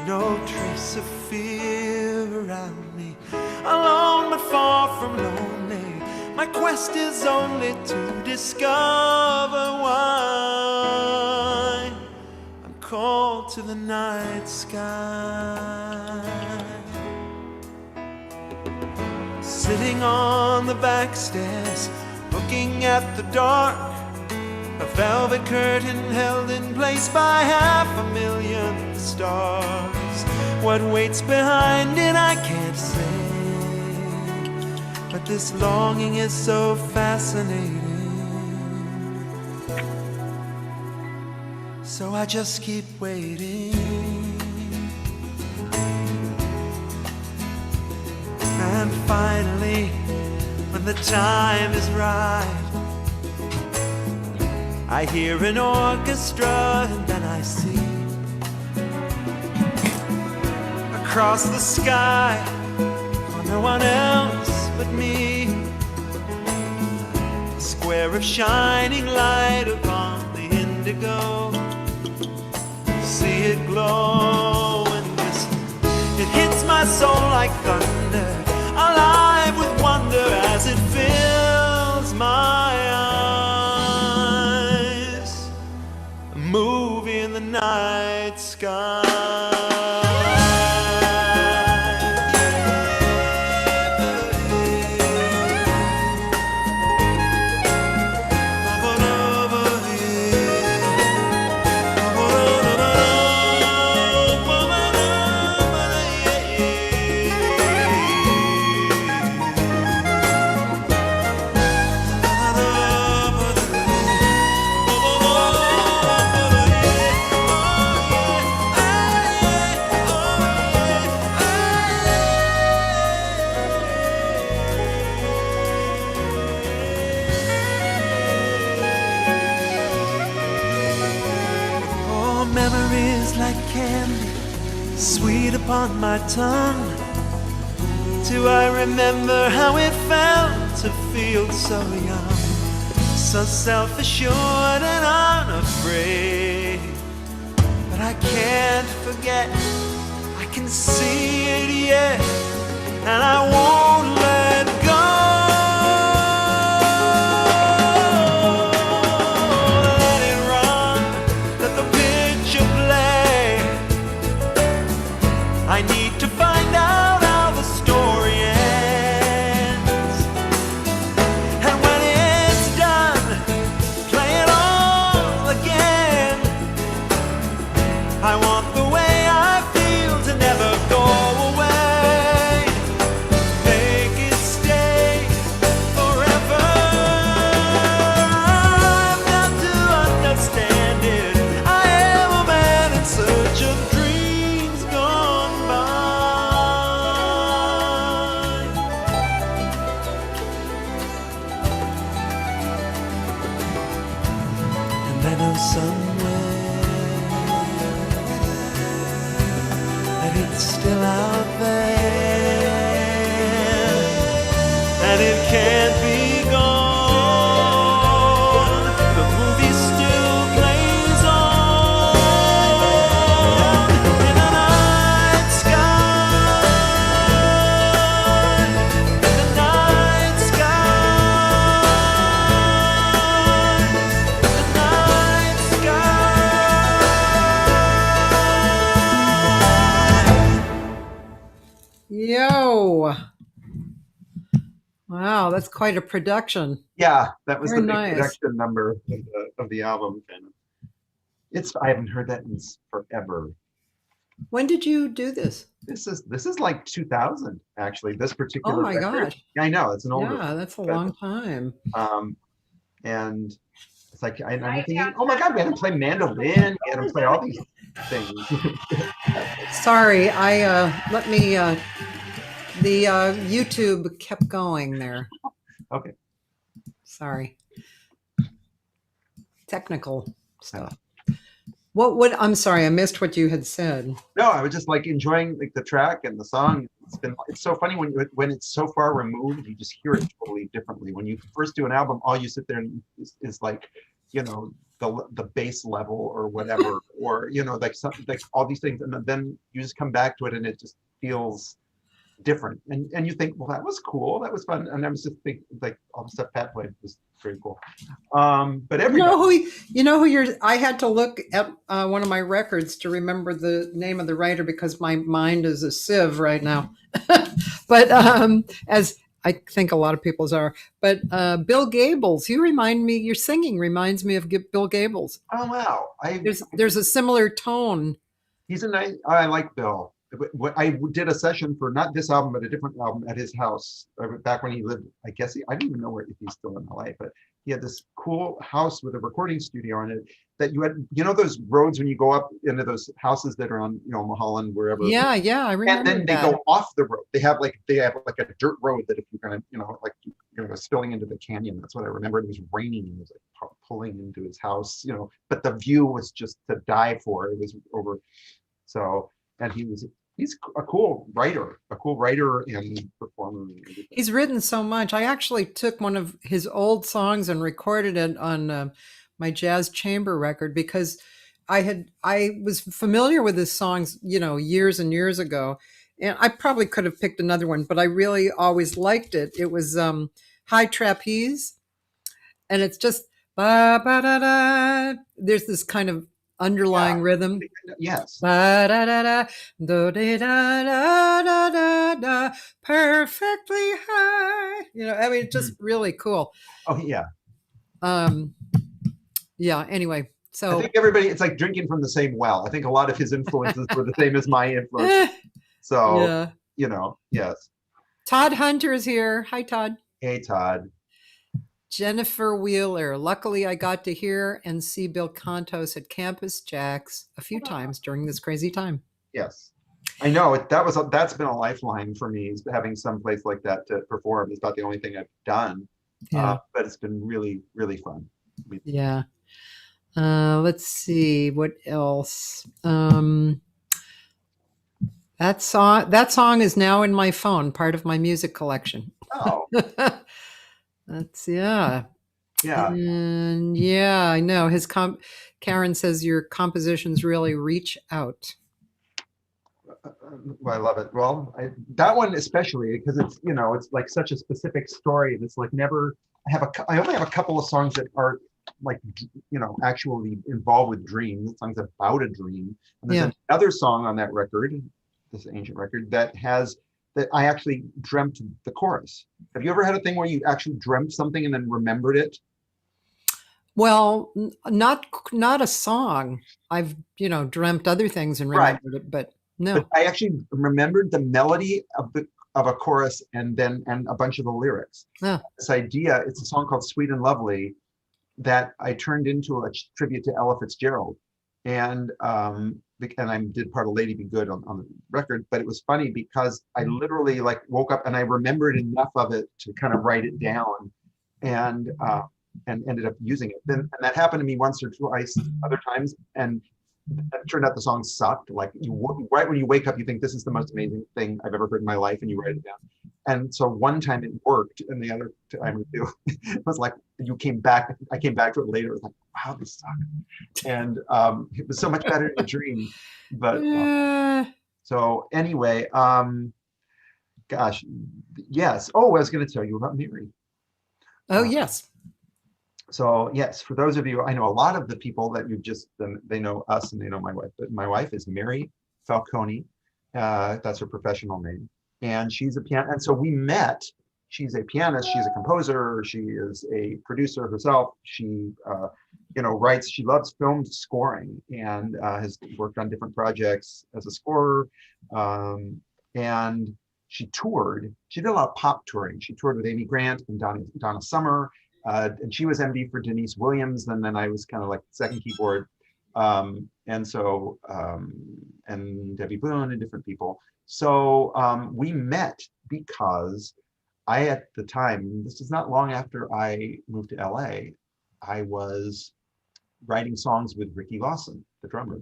No trace of fear around me. Alone but far from lonely. My quest is only to discover why I'm called to the night sky. Sitting on the back stairs, looking at the dark. A velvet curtain held in place by 500,000 stars. What waits behind it I can't say. but this longing is so fascinating. So I just keep waiting. And finally, when the time is right, I hear an orchestra and then I see across the sky, for no one else but me, a square of shining light upon the indigo. See it glow and listen, it hits my soul like thunder, alive with wonder as it fills my eyes. A movie in the night sky. Sweet upon my tongue. Do I remember how it felt to feel so young, so self-assured and unafraid? But I can't forget, I can see it yet, and I won't let go. Let it run, let the picture play. I need to find out how the story ends, and when it's done, play it all again. I want the way I feel to never go away. Make it stay forever. I've got to understand it. I am a man in search of dreams gone by. And I know somewhere that it's still out there, and it can't be gone. The movie still plays on in the night sky, in the night sky, the night sky. Yo. Wow, that's quite a production. Yeah, that was Very the big nice. production number of the album. And I haven't heard that in forever. When did you do this? This is like 2000 actually. This particular Oh my record. gosh. I know it's an older. Yeah, that's a but- long time. And it's like I'm thinking, oh my God, we had to play mandolin, we had to play all these things. Sorry, let me the YouTube kept going there. Okay. Sorry. Technical stuff. What I'm sorry, I missed what you had said. No, I was just like enjoying like the track and the song. It's so funny when it's so far removed, you just hear it totally differently. When you first do an album, all you sit there and is like, you know, the bass level or whatever, or you know, like something like all these things, and then you just come back to it and it just feels different. And you think, well, that was cool, that was fun, and I was just thinking like all the stuff Pat played was pretty cool. But everybody, you know who you're. I had to look at one of my records to remember the name of the writer because my mind is a sieve right now. But as I think a lot of people's are. But Bill Gables, your singing reminds me of Bill Gables. oh wow, There's a similar tone. he's a nice. I like Bill. I did a session for not this album, but a different album at his house back when he lived. I guess I don't even know if he's still in LA, but he had this cool house with a recording studio in it that you had, those roads when you go up into those houses that are on, Mulholland, wherever. Yeah, I remember. And then they go off the road. They have like a dirt road that if you're gonna, like spilling into the canyon. That's what I remember. It was raining and it was like pulling into his house, but the view was just to die for. It was over. So, and he's a cool writer and performer. He's written so much. I actually took one of his old songs and recorded it on my jazz chamber record because I was familiar with his songs, years and years ago. And I probably could have picked another one, but I really always liked it. It was High Trapeze. And it's just ba ba da da. There's this kind of underlying rhythm. Yes. Da da da da do da da da da da perfectly high. It's just really cool. Oh yeah. Yeah. Anyway, so I think everybody, it's like drinking from the same well. I think a lot of his influences were the same as my influence. So yes. Todd Hunter's here. Hi, Todd. Hey, Todd. Jennifer Wheeler. Luckily, I got to hear and see Bill Cantos at Campus Jacks a few times during this crazy time. Yes, I know that's been a lifeline for me. Is having some place like that to perform. It's about the only thing I've done, but it's been really, really fun. Yeah. Let's see what else. That song is now in my phone, part of my music collection. Oh. Yeah. And I know Karen says your compositions really reach out. Well, I love it. Well, that one especially because it's it's like such a specific story. It's like never. I only have a couple of songs that are like actually involved with dreams. The song's about a dream. And there's another song on that record, this ancient record, that I actually dreamt the chorus. Have you ever had a thing where you actually dreamt something and then remembered it? Well, not a song. I've dreamt other things and remembered it, but no. But I actually remembered the melody of a chorus and a bunch of the lyrics. Yeah. This idea, it's a song called "Sweet and Lovely" that I turned into a tribute to Ella Fitzgerald, and I did part of Lady Be Good on the record. But it was funny because I literally woke up and I remembered enough of it to kind of write it down, and ended up using it. And that happened to me once or twice other times, and it turned out the song sucked. Right when you wake up, you think this is the most amazing thing I've ever heard in my life, and you write it down. And so one time it worked, and the other time it was like I came back to it later. It was like, wow, this sucked, and it was so much better in a dream. But so anyway, gosh, yes. Oh, I was going to tell you about Mary. Oh yes. So yes, for those of you, I know a lot of the people that they know us and they know my wife, but my wife is Mary Falcone. That's her professional name. And she's a pianist. And so we met. She's a pianist. She's a composer. She is a producer herself. She, writes. She loves film scoring and has worked on different projects as a scorer. And she toured. She did a lot of pop touring. She toured with Amy Grant and Donna Summer. And she was MD for Deniece Williams. And then I was kind of like second keyboard. And Debby Boone and different people. So we met because at the time, this is not long after I moved to LA, I was writing songs with Ricky Lawson, the drummer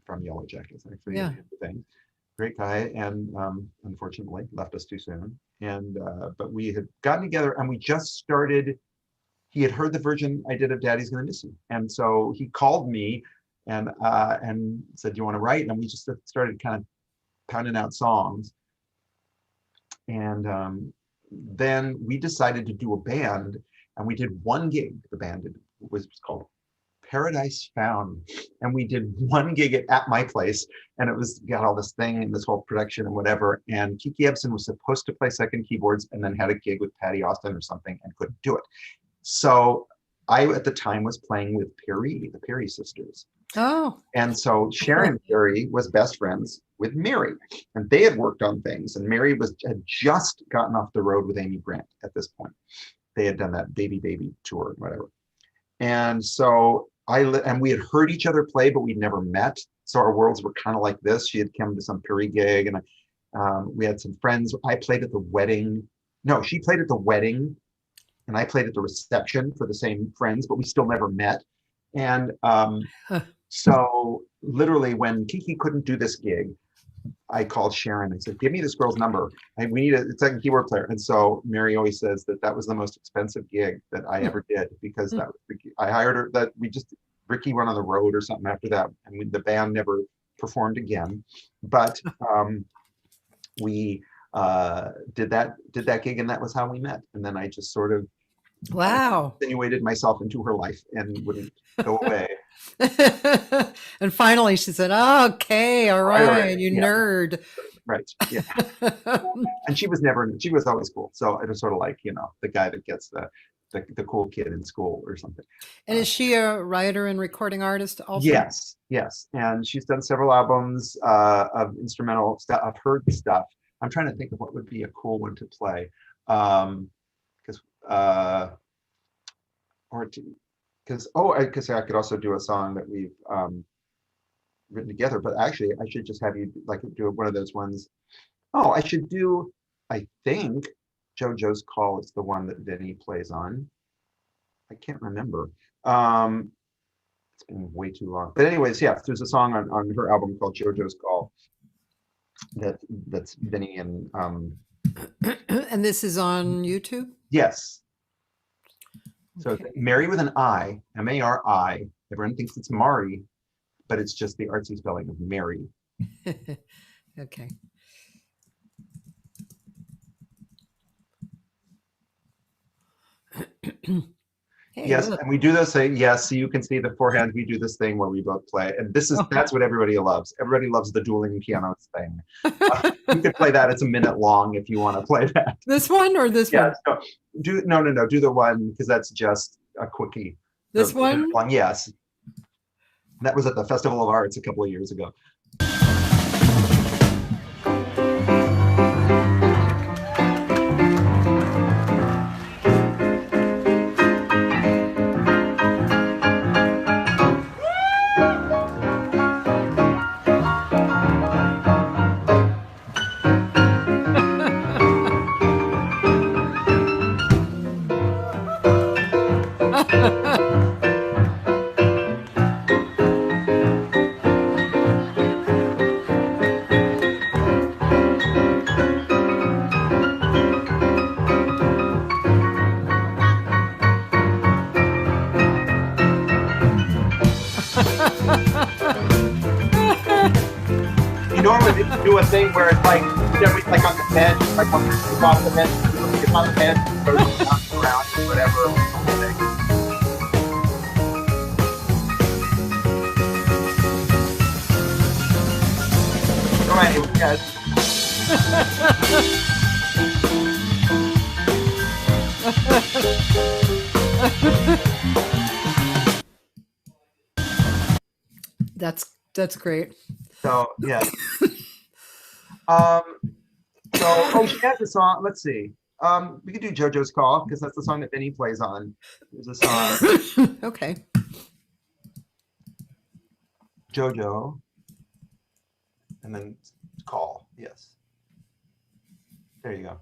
from Yellow Jackets, actually. Yeah. Thing. Great guy, and unfortunately left us too soon. And but we had gotten together and we just started. He had heard the version I did of Daddy's Gonna Miss You. And so he called me and said, do you want to write? And we just started kind of pounding out songs. And then we decided to do a band, and we did one gig. The band was called Paradise Found. And we did one gig at my place, and it got all this thing and this whole production and whatever. And Kiki Ebsen was supposed to play second keyboards and then had a gig with Patty Austin or something and couldn't do it. So I at the time was playing with Perry, the Perry sisters. Oh. And so Sharon Perry was best friends with Mary, and they had worked on things. And Mary had just gotten off the road with Amy Grant at this point. They had done that baby tour, whatever. And so and we had heard each other play, but we'd never met. So our worlds were kind of like this. She had come to some Perry gig, and we had some friends. I played at the wedding. No, she played at the wedding, and I played at the reception for the same friends, but we still never met. And so literally when Kiki couldn't do this gig, I called Sharon. I said, give me this girl's number. We need a second keyboard player. And so Mary always says that was the most expensive gig that I ever did, because that was I hired her, that Ricky went on the road or something after that. And the band never performed again. But we did that gig, and that was how we met. And then I just sort of insinuated myself into her life and wouldn't go away. And finally she said, okay, all right, you nerd. Right. Yeah. And she was always cool. So it was sort of like, the guy that gets the cool kid in school or something. And is she a writer and recording artist also? Yes. And she's done several albums of instrumental stuff. I've heard the stuff. I'm trying to think of what would be a cool one to play. Because I could also do a song that we've written together. But actually, I should just have you do one of those ones. Oh, I should do. I think JoJo's Call is the one that Vinny plays on. I can't remember. It's been way too long. But anyways, yeah, there's a song on her album called JoJo's Call that's Vinny and. And this is on YouTube? Yes. Okay. So Mary with an I, M-A-R-I. Everyone thinks it's Mari, but it's just the artsy spelling of Mary. Okay. Hey, yes, look. and we do this. Yes, so you can see the forehand. We do this thing where we both play, and that's what everybody loves. Everybody loves the dueling pianos thing. You could play that. It's a minute long if you want to play that. This one or this one? So do the one, because that's just a quickie. This one? Yes. That was at the Festival of Arts a couple of years ago. Normally do a thing where it's like everything on the bench, like on the bench, it's on the bench, goes around, whatever. All right, guys. That's great. So yeah. She has a song. Let's see. We could do JoJo's Call, because that's the song that Benny plays on. There's a song. Okay. JoJo. And then Call. Yes. There you go.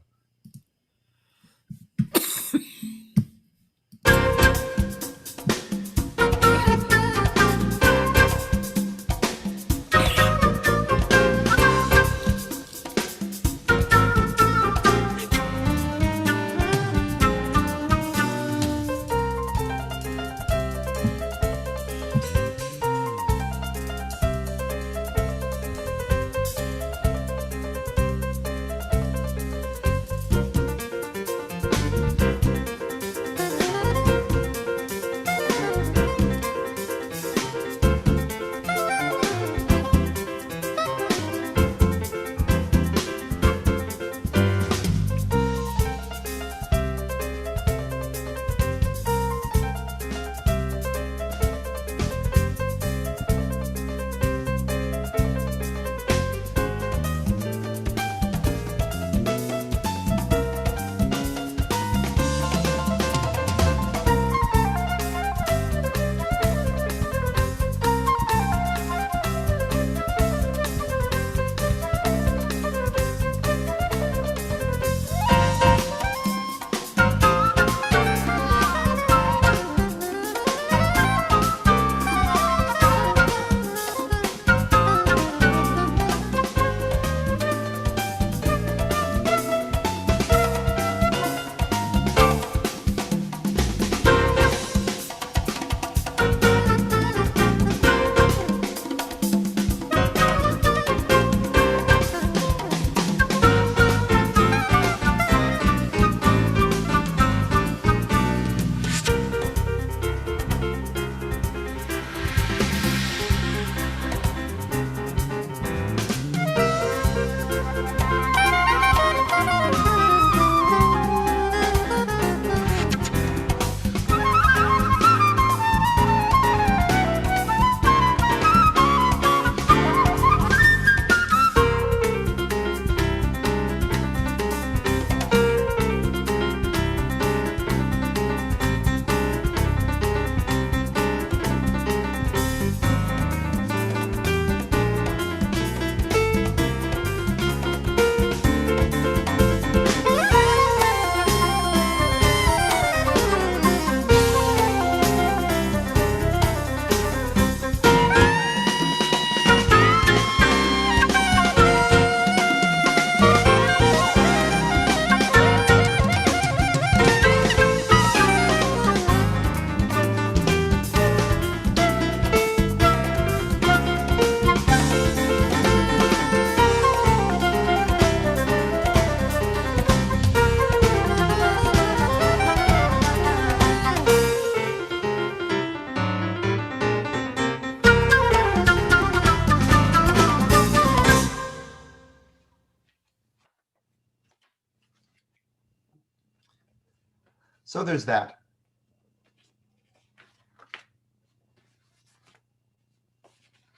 So there's that.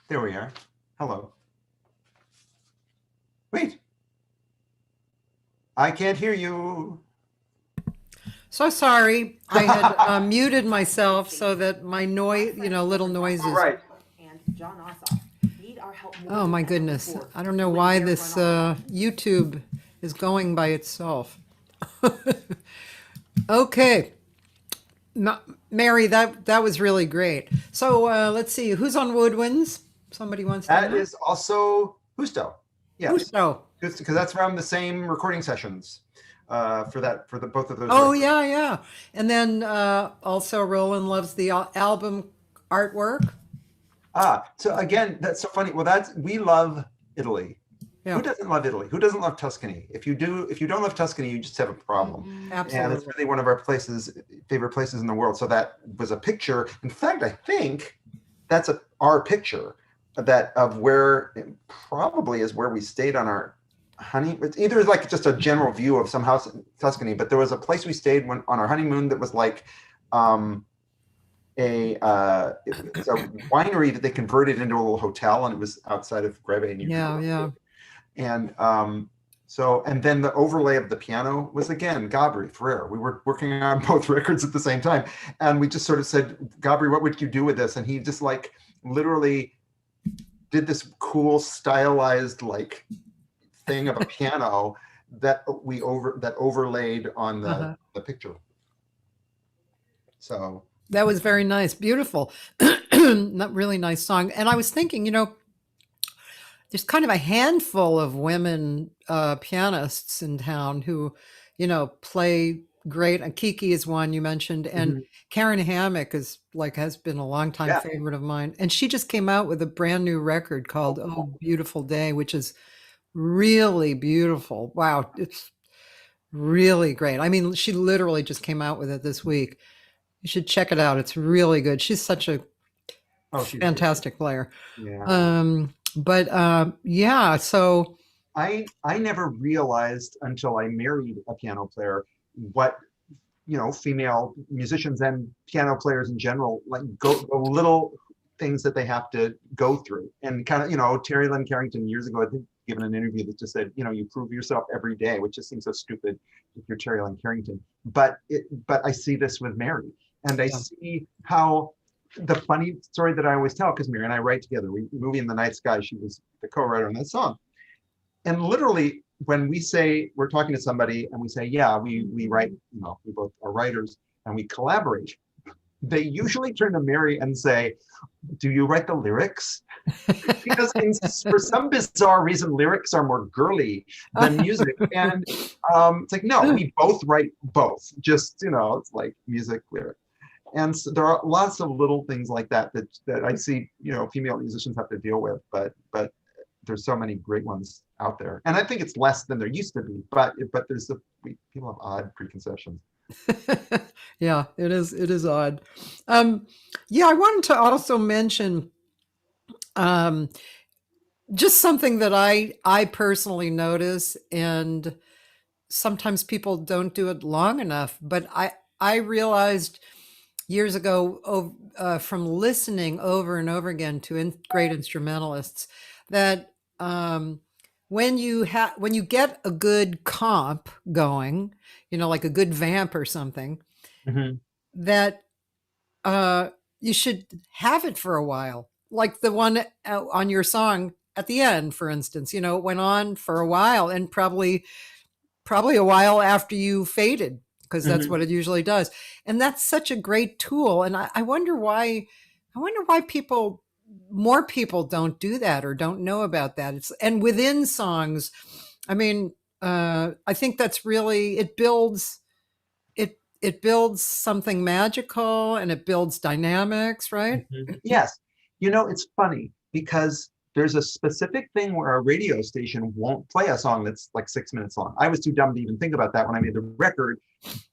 There we are. Hello. Wait. I can't hear you. So sorry. I had muted myself so that my noise, little noises. Right. And John Ossoff need our help more Oh my than ever goodness. before. I don't know why this YouTube is going by itself. Okay. Mary, that was really great. So let's see. Who's on woodwinds? Somebody wants to That know? is also Husto. Yes. Husto. Because that's from the same recording sessions for the both of those. Oh, records. yeah. And then also Roland loves the album artwork. So again, that's so funny. Well, we love Italy. Yeah. Who doesn't love Italy? Who doesn't love Tuscany? If you don't love Tuscany, you just have a problem. Absolutely. And it's really one of our favorite places in the world. So that was a picture. In fact, I think that's our picture of where it probably is where we stayed on our honey. It's either like just a general view of some house in Tuscany, but there was a place we stayed on our honeymoon that was like it's a winery that they converted into a little hotel, and it was outside of Grebe. Yeah. And and then the overlay of the piano was again Gabri Ferrer. We were working on both records at the same time, and we just sort of said, Gabri, what would you do with this? And he just like literally did this cool stylized like thing of a piano that overlaid on the picture. So that was very nice. Beautiful. Not really nice song. And I was thinking, there's kind of a handful of women pianists in town who, play great. And Kiki is one you mentioned, and Karen Hammock has been a longtime favorite of mine. And she just came out with a brand new record called "Oh Beautiful Day," which is really beautiful. Wow, it's really great. I mean, she literally just came out with it this week. You should check it out. It's really good. She's such a fantastic player. Yeah. So I never realized until I married a piano player what female musicians and piano players in general the little things that they have to go through. And kind of Terry Lynn Carrington years ago, I think, given an interview that just said you prove yourself every day, which just seems so stupid if you're Terry Lynn Carrington. But I see this with Mary, and I see how the funny story that I always tell, because Mary and I write together, Movie in the Night Sky, she was the co-writer on that song. And literally when we say we're talking to somebody and we say, we write, we both are writers and we collaborate, they usually turn to Mary and say, do you write the lyrics? Because for some bizarre reason, lyrics are more girly than music. And it's like, no, we both write both. Just, it's like music, lyric. And so there are lots of little things like that I see, female musicians have to deal with, but there's so many great ones out there. And I think it's less than there used to be, but people have odd preconceptions. Yeah, it is odd. I wanted to also mention just something that I personally notice, and sometimes people don't do it long enough, but I realized years ago from listening over and over again to great instrumentalists that when you get a good comp going, like a good vamp or something, that you should have it for a while. Like the one on your song at the end, for instance, it went on for a while, and probably a while after you faded, because that's what it usually does. And that's such a great tool. And I wonder why more people don't do that or don't know about that. And within songs, I mean, I think that's really, it builds something magical, and it builds dynamics, right? Yes. It's funny because there's a specific thing where a radio station won't play a song that's like 6 minutes long. I was too dumb to even think about that when I made the record,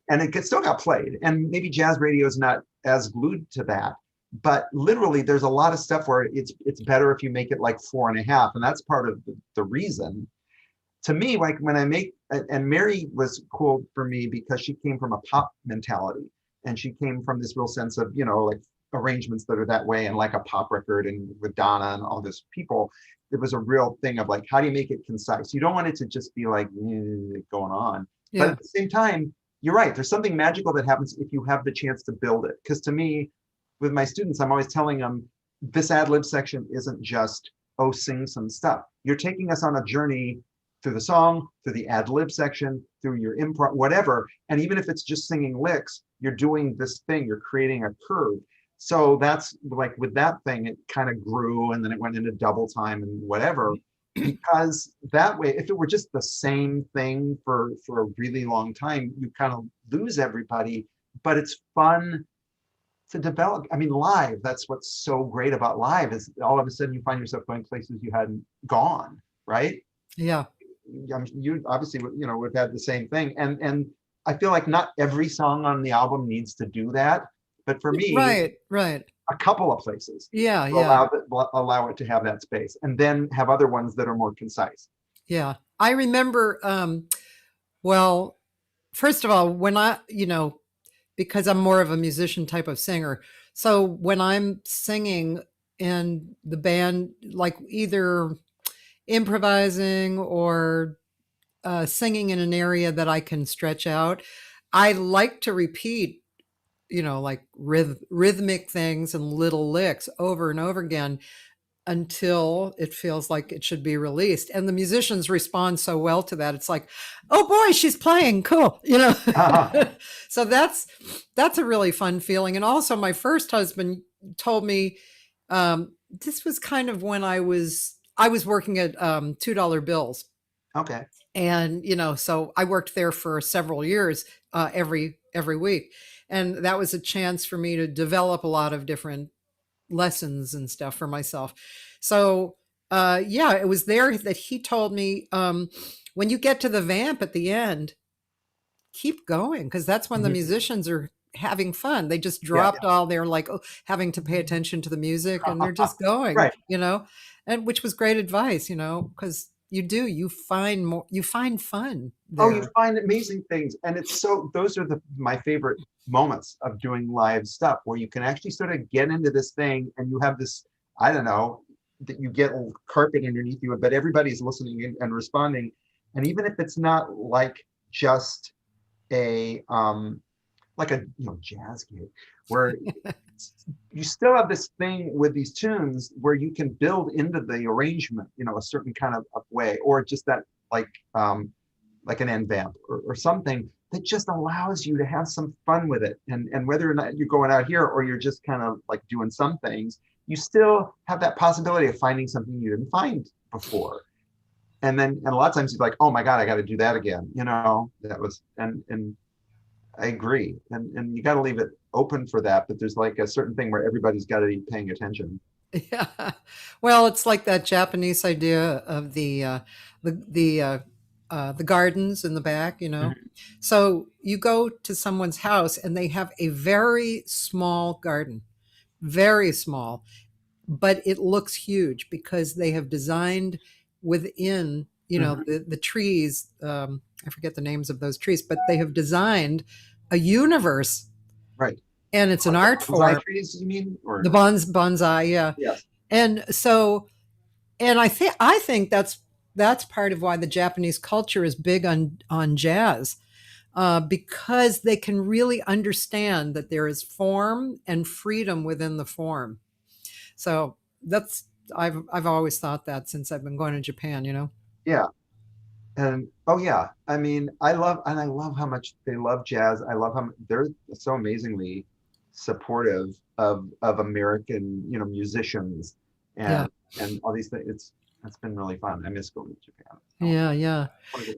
and it still got played. And maybe jazz radio is not as glued to that, but literally there's a lot of stuff where it's better if you make it like 4.5. And that's part of the reason. To me, like when I make and Mary was cool for me because she came from a pop mentality, and she came from this real sense of, you know, like arrangements that are that way, and like a pop record, and with Donna and all this people, it was a real thing of like, how do you make it concise? You don't want it to just be like going on. Yeah. But at the same time, you're right. There's something magical that happens if you have the chance to build it. Because to me, with my students, I'm always telling them, this ad lib section isn't just, oh, sing some stuff. You're taking us on a journey through the song, through the ad lib section, through your improv, whatever. And even if it's just singing licks, you're doing this thing, you're creating a curve. So that's like with that thing, it kind of grew, and then it went into double time and whatever. Because that way, if it were just the same thing for a really long time, you kind of lose everybody. But it's fun to develop. I mean, live, that's what's so great about live, is all of a sudden you find yourself going places you hadn't gone, right? Yeah. You obviously, you know, would have had the same thing. And I feel like not every song on the album needs to do that. But for me, right. a couple of places Yeah. Yeah. allow it to have that space, and then have other ones that are more concise. Yeah. I remember, well, first of all, when I, you know, because I'm more of a musician type of singer. So when I'm singing in the band, like either improvising or singing in an area that I can stretch out, I like to repeat, you know, like rhythmic things and little licks over and over again until it feels like it should be released. And the musicians respond so well to that. It's like, oh boy, she's playing, cool, you know. So that's a really fun feeling. And also my first husband told me, this was kind of when I was working at $2 bills. Okay. And, you know, so I worked there for several years, every week. And that was a chance for me to develop a lot of different lessons and stuff for myself. So, yeah, it was there that he told me, when you get to the vamp at the end, keep going. Cause that's when the musicians are having fun. They just dropped all their like, having to pay attention to the music, and they're just going, right. You know, and which was great advice, you know, cause you find fun there. Oh, you find amazing things. And it's so, those are my favorite moments of doing live stuff, where you can actually sort of get into this thing, and you have this, I don't know, that you get a carpet underneath you, but everybody's listening and responding. And even if it's not like just a, like a, you know, jazz gig, where you still have this thing with these tunes where you can build into the arrangement, you know, a certain kind of way, or just that like an end vamp or something that just allows you to have some fun with it. And whether or not you're going out here or you're just kind of like doing some things, you still have that possibility of finding something you didn't find before. And a lot of times you're like, oh my God, I got to do that again. You know, that was, and I agree. And you got to leave it open for that, but there's like a certain thing where everybody's got to be paying attention. Yeah. Well, it's like that Japanese idea of the gardens in the back, you know. Mm-hmm. So you go to someone's house and they have a very small garden, very small, but it looks huge because they have designed within, you know, mm-hmm. the trees. I forget the names of those trees, but they have designed a universe. Right. And it's an art form. Bonsai trees, you mean? Or... The bonsai, yeah. Yes. And so, and I think that's part of why the Japanese culture is big on jazz, because they can really understand that there is form and freedom within the form. So that's I've always thought that since I've been going to Japan, you know. Yeah. And oh yeah, I mean, I love how much they love jazz. I love how they're so amazingly supportive of American, you know, musicians and all these things. It's been really fun. I miss going to Japan. Yeah.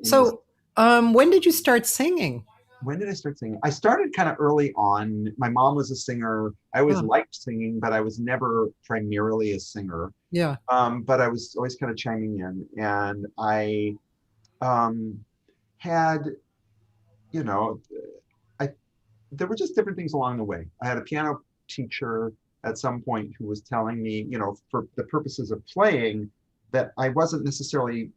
So, when did you start singing? When did I start singing? I started kind of early on. My mom was a singer. I always liked singing, but I was never primarily a singer. Yeah. But I was always kind of chiming in, and I had, you know, there were just different things along the way. I had a piano teacher at some point who was telling me, you know, for the purposes of playing, that I wasn't necessarily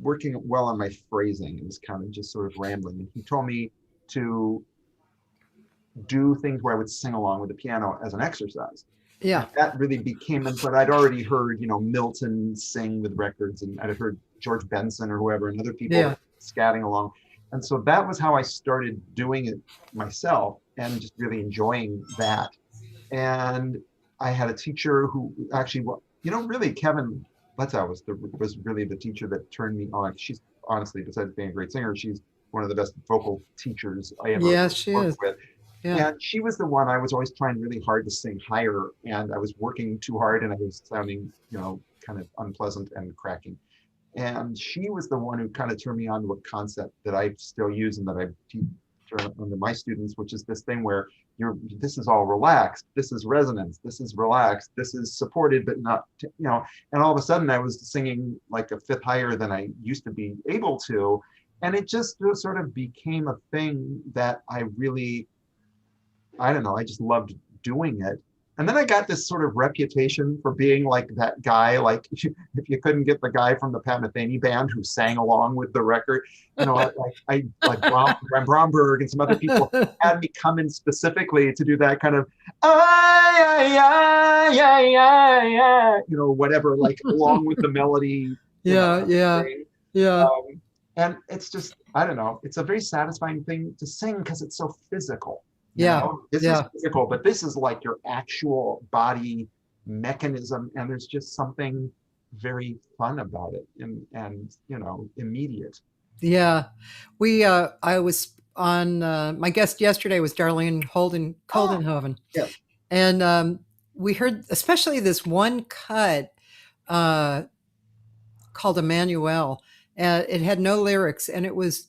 working well on my phrasing. It was kind of just sort of rambling. And he told me to do things where I would sing along with the piano as an exercise. Yeah. And that really became, but I'd already heard, Milton sing with records, and I'd heard George Benson or whoever, and other people scatting along. And so that was how I started doing it myself and just really enjoying that. And I had a teacher who actually, really Kevin Letzow was really the teacher that turned me on. She's honestly, besides being a great singer, she's one of the best vocal teachers I ever worked with. Yeah. And she was the one I was always trying really hard to sing higher, and I was working too hard and I was sounding, kind of unpleasant and cracking. And she was the one who kind of turned me on to a concept that I still use and that I teach under my students, which is this thing where this is all relaxed, this is resonance, this is relaxed, this is supported, but not, and all of a sudden I was singing like a fifth higher than I used to be able to. And it just sort of became a thing that I really, I don't know, I just loved doing it. And then I got this sort of reputation for being like that guy, like if you couldn't get the guy from the Pat Metheny band who sang along with the record, like Bromberg and some other people had me come in specifically to do that kind of, whatever, like along with the melody. Yeah. And it's just, I don't know, it's a very satisfying thing to sing because it's so physical. This is physical, but this is like your actual body mechanism, and there's just something very fun about it and immediate. Yeah. I was on, my guest yesterday was Darlene Coldenhoven. Yeah. And we heard especially this one cut called Emmanuel. It had no lyrics, and it was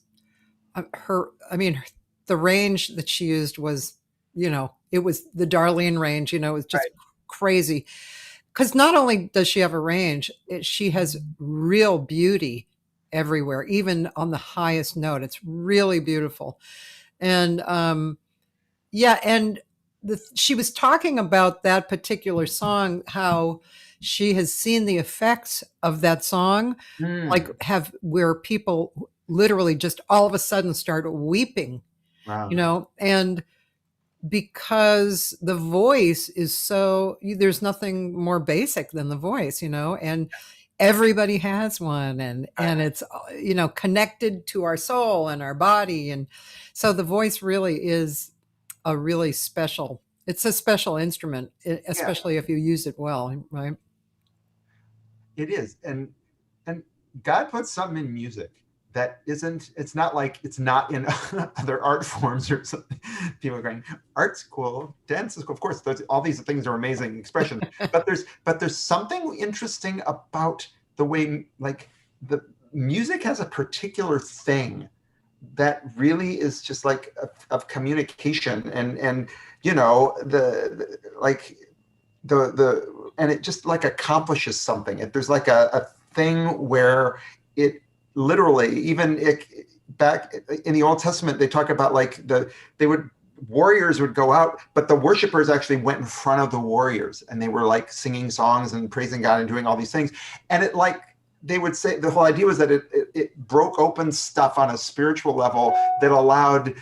the range that she used was, it was the Darlene range, it was just crazy. Because not only does she have a range, she has real beauty everywhere, even on the highest note. It's really beautiful. And she was talking about that particular song, how she has seen the effects of that song, where people literally just all of a sudden start weeping. Wow. And because the voice is there's nothing more basic than the voice, and everybody has one, and it's, connected to our soul and our body. And so the voice really is it's a special instrument, especially if you use it well, right? It is. And God puts something in music that it's not like it's not in other art forms or something. People are going, art's cool, dance is cool. Of course, all these things are amazing expressions, but there's something interesting about the way, like, the music has a particular thing that really is just like of communication and and it just like accomplishes something. There's like a thing where it literally, back in the Old Testament, they talk about like warriors would go out, but the worshipers actually went in front of the warriors, and they were like singing songs and praising God and doing all these things. And it, like, they would say the whole idea was that it broke open stuff on a spiritual level that allowed,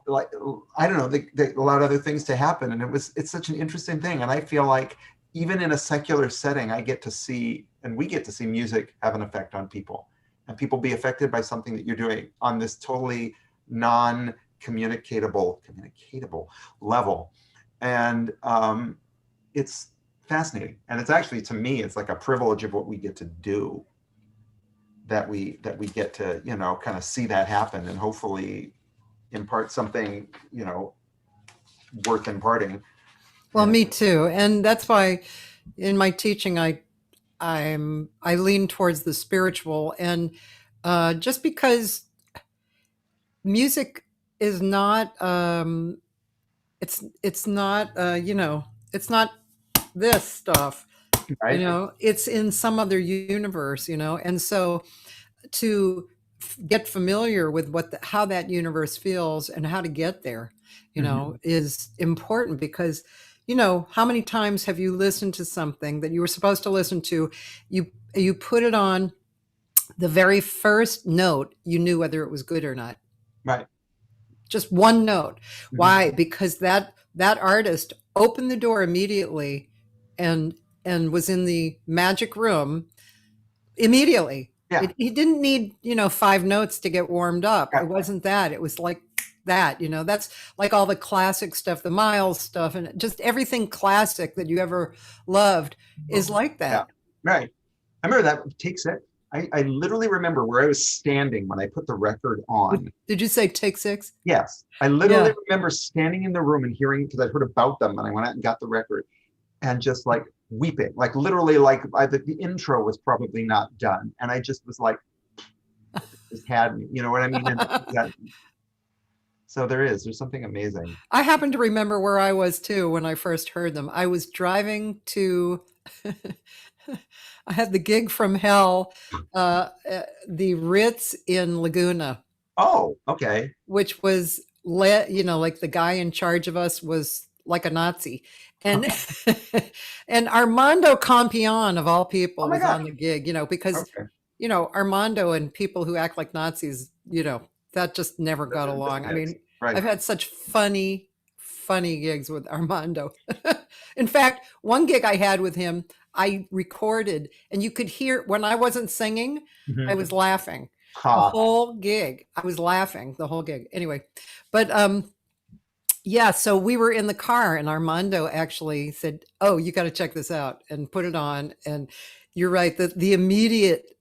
like, I don't know, they allowed other things to happen. And it's such an interesting thing. And I feel like even in a secular setting, we get to see music have an effect on people, and people be affected by something that you're doing on this totally non-communicatable level. And it's fascinating. And it's actually, to me, it's like a privilege of what we get to do, that we get to, kind of see that happen and hopefully impart something, worth imparting. Well, me too. And that's why in my teaching, I lean towards the spiritual, and just because music is not, it's not this stuff, Right. It's in some other universe, and so to get familiar with how that universe feels and how to get there, is important, because how many times have you listened to something that you were supposed to listen to, you put it on the very first note, you knew whether it was good or not. Right. Just one note. Mm-hmm. Why? Because that artist opened the door immediately and was in the magic room immediately. Yeah. He didn't need, 5 notes to get warmed up. Right. It wasn't that. It was like that, that's like all the classic stuff, the Miles stuff, and just everything classic that you ever loved is like that. Yeah. Right. I remember that Take 6. I literally remember where I was standing when I put the record on. Did you say Take 6? Yes. I literally remember standing in the room and hearing, because I'd heard about them, and I went out and got the record and just like weeping, like literally like the intro was probably not done. And I just was like, just had me, you know what I mean? And so there's something amazing. I happen to remember where I was too when I first heard them. I was driving to, I had the gig from hell, the Ritz in Laguna. Oh, okay. Which was, like the guy in charge of us was like a Nazi. And and Armando Campion, of all people, was on the gig, because, Armando and people who act like Nazis, that just never got along. I mean, right. I've had such funny gigs with Armando. In fact, one gig I had with him, I recorded, and you could hear when I wasn't singing, I was laughing. The whole gig. I was laughing the whole gig. Anyway, but so we were in the car, and Armando actually said, "Oh, you got to check this out," and put it on. And you're right. The immediate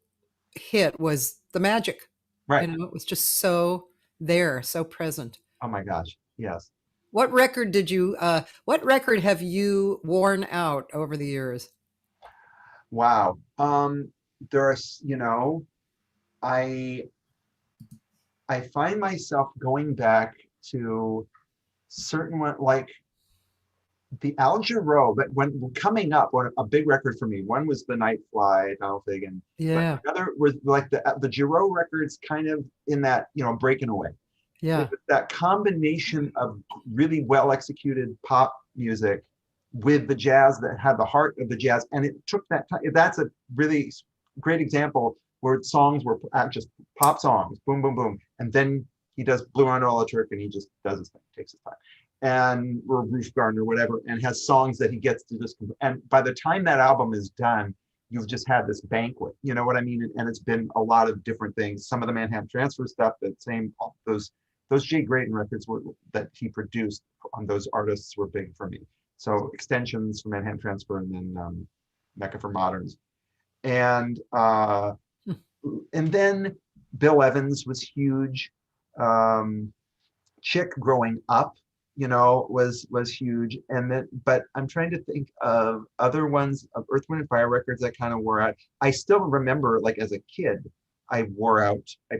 hit was the magic. Right. It was just so there, so present. Oh my gosh. Yes. What record have you worn out over the years? Wow. There's, I find myself going back to certain one, like the Al Jarreau, but when coming up, a big record for me, one was The Night Fly, Donald Fagen. Yeah. But another was like the Jarreau records kind of in that, breaking away. Yeah. That combination of really well executed pop music with the jazz that had the heart of the jazz. And it took that time. That's a really great example where songs were just pop songs, boom, boom, boom. And then he does Blue on All Turk, and he just does his thing, takes his time. And or Roof Garden or whatever, and has songs that he gets to just, and by the time that album is done, you've just had this banquet, you know what I mean? And it's been a lot of different things. Some of the Manhattan Transfer stuff, those Jay Graydon records that he produced on those artists were big for me. So Extensions for Manhattan Transfer, and then Mecca for Moderns. And then Bill Evans was huge. Chick growing up, was huge. And then, but I'm trying to think of other ones of Earth, Wind and Fire records that kind of wore out. I still remember, like as a kid, I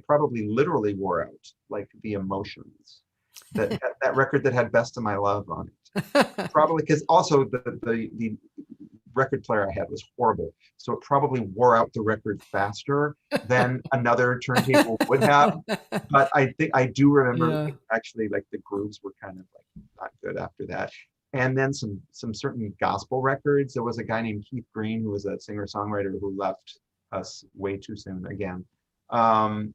probably literally wore out like The Emotions, that record that had Best of My Love on it. Probably because also the record player I had was horrible, so it probably wore out the record faster than another turntable would have. But I think I do remember actually like the grooves were kind of like not good after that. And then some certain gospel records. There was a guy named Keith Green who was a singer-songwriter who left us way too soon again. And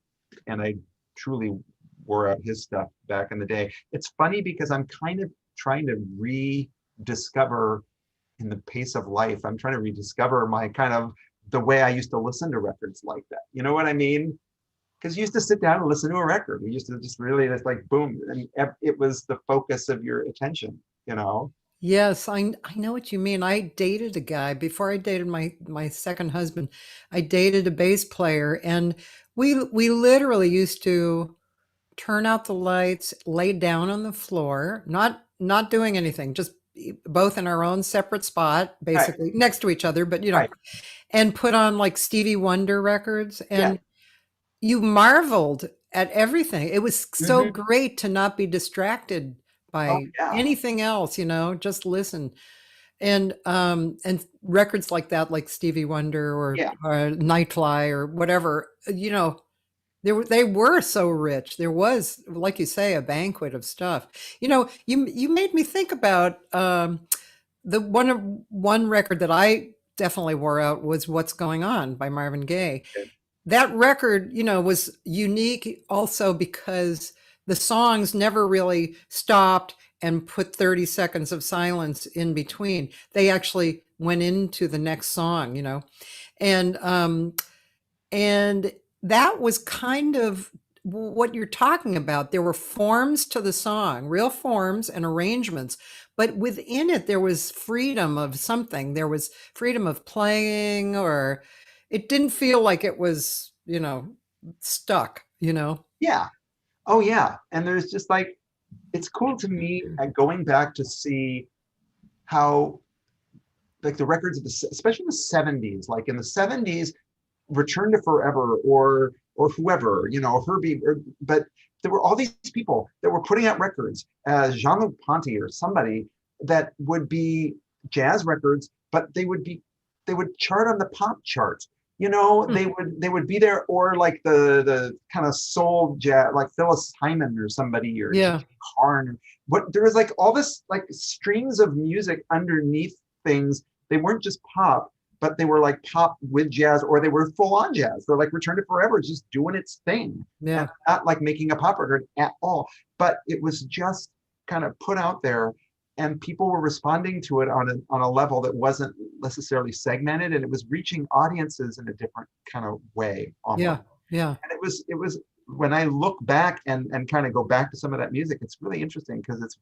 I truly wore out his stuff back in the day. It's funny because I'm kind of trying to rediscover in the pace of life. I'm trying to rediscover my kind of the way I used to listen to records like that. You know what I mean? Because you used to sit down and listen to a record. We used to just really just like boom, and it was the focus of your attention. Yes, I know what you mean. I dated a guy before I dated my second husband. I dated a bass player, and we literally used to turn out the lights, lay down on the floor, not doing anything, just both in our own separate spot, basically next to each other, but and put on like Stevie Wonder records, and you marveled at everything. It was so great to not be distracted by anything else, just listen. And records like that, like Stevie Wonder or Nightfly or whatever, they were so rich. There was, like you say, a banquet of stuff. You made me think about the one record that I definitely wore out was "What's Going On" by Marvin Gaye. that record, was unique also because the songs never really stopped and put 30 seconds of silence in between. They actually went into the next song, and and that was kind of what you're talking about. There were forms to the song, real forms and arrangements, but within it there was freedom of something. There was freedom of playing, or it didn't feel like it was, stuck. Yeah. Oh yeah. And there's just like, it's cool to me going back to see how like the records of especially the 70s, like in the 70s, Return to Forever or whoever, Herbie, but there were all these people that were putting out records, Jean-Luc Ponty or somebody, that would be jazz records, but they would chart on the pop charts. They would be there, or like the kind of soul jazz, like Phyllis Hyman or somebody, or Karn. What there was like all this like strings of music underneath things. They weren't just pop, but they were like pop with jazz, or they were full on jazz. They're like Return to Forever, just doing its thing. Yeah. Not like making a pop record at all, but it was just kind of put out there, and people were responding to it on a level that wasn't necessarily segmented, and it was reaching audiences in a different kind of way. Almost. Yeah. And it was when I look back and kind of go back to some of that music, it's really interesting because it's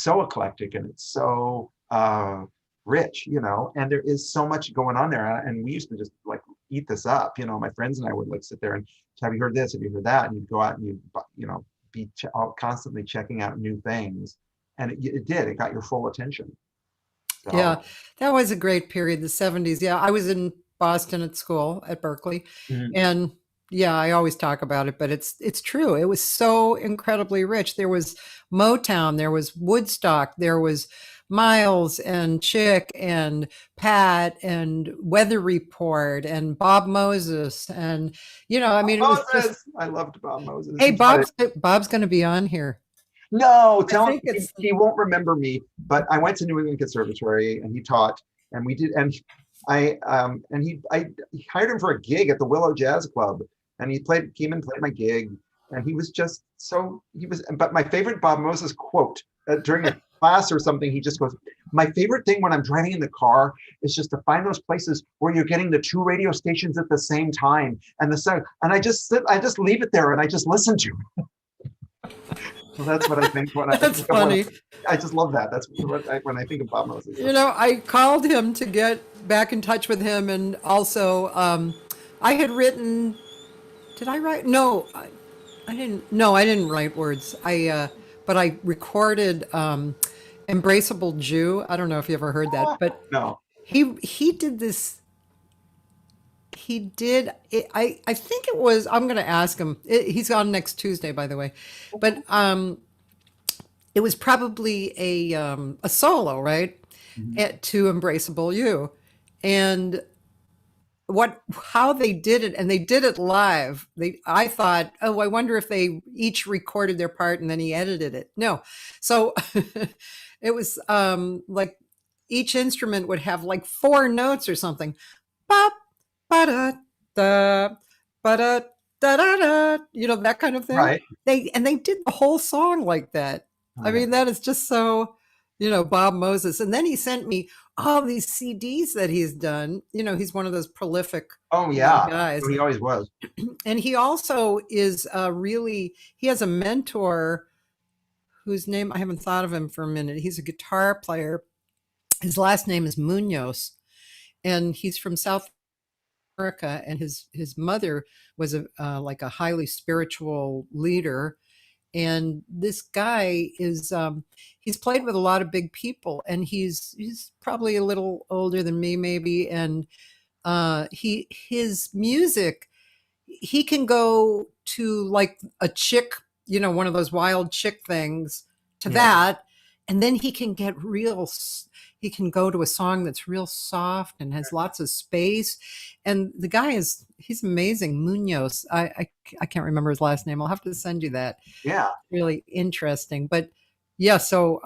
so eclectic and it's so rich, and there is so much going on there. And we used to just like eat this up, my friends and I would like sit there and, have you heard this? Have you heard that? And you'd go out and you'd, be constantly checking out new things. And it got your full attention. So. Yeah, that was a great period, the 70s. Yeah, I was in Boston at school at Berkeley. Mm-hmm. And yeah, I always talk about it, but it's true. It was so incredibly rich. There was Motown, there was Woodstock, there was Miles and Chick and Pat and Weather Report and Bob Moses. And, it was just... I loved Bob Moses. Hey, Bob's going to be on here. No, tell him he won't remember me, but I went to New England Conservatory and he taught, and we did, and I hired him for a gig at the Willow Jazz Club, and came and played my gig, and but my favorite Bob Moses quote during a class or something, he just goes, my favorite thing when I'm driving in the car is just to find those places where you're getting the two radio stations at the same time, and I just leave it there and I just listen to it. So that's what I think. That's funny. I just love that. That's what when I think of Bob Moses. I called him to get back in touch with him, and also I had written. Did I write? No, I didn't. No, I didn't write words. But I recorded "Embraceable Jew." I don't know if you ever heard that, but no. He did this. He did. I think it was. I'm going to ask him. He's on next Tuesday, by the way. But it was probably a solo, right? Mm-hmm. To "Embraceable You," and how they did it, and they did it live. I thought, I wonder if they each recorded their part and then he edited it. No, so it was like each instrument would have like 4 notes or something. Bop. Ba-da, da, ba-da, da, da, da, that kind of thing. Right. They did the whole song like that. Oh, I mean, that is just so, Bob Moses. And then he sent me all these CDs that he's done. He's one of those prolific guys. He always was. And he also is he has a mentor whose name, I haven't thought of him for a minute. He's a guitar player. His last name is Munoz. And he's from South America, and his mother was like a highly spiritual leader, and this guy is he's played with a lot of big people, and he's probably a little older than me maybe, and his music, he can go to like a chick, one of those wild chick things to that, and then he can get he can go to a song that's real soft and has lots of space. And the guy he's amazing. Munoz. I can't remember his last name. I'll have to send you that. Yeah. Really interesting. But yeah, so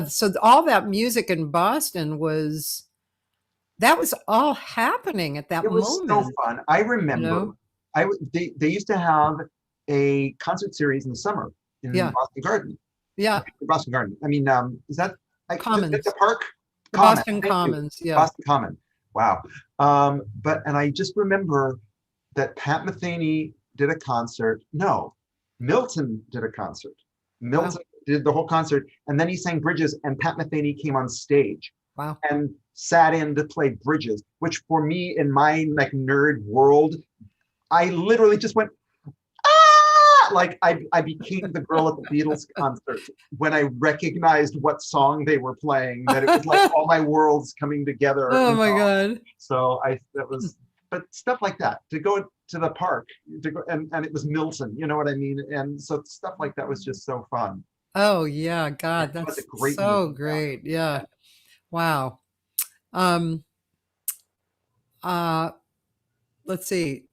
so all that music in Boston was that was all happening at that It was so moment, fun. I remember know? they used to have a concert series in the summer in Yeah. Boston Garden. Yeah. Boston Garden. I mean, is that Commons. the park? The Common. Boston Thank you. Commons. Yeah. Boston Common. Wow. And I just remember that Pat Metheny did a concert. No, Milton did a concert. Milton did the whole concert, and then he sang Bridges, and Pat Metheny came on stage Wow. and sat in to play Bridges, which for me in my like nerd world, I literally just went, ah! Like I became the girl at the Beatles concert when I recognized what song they were playing, that it was like all my worlds coming together. Oh my God. So but stuff like that, to go to the park, to go, and it was Milton, you know what I mean? And so stuff like that was just so fun. Oh yeah, God, That was that's a great so music. great. Yeah. Wow. Um, let's see.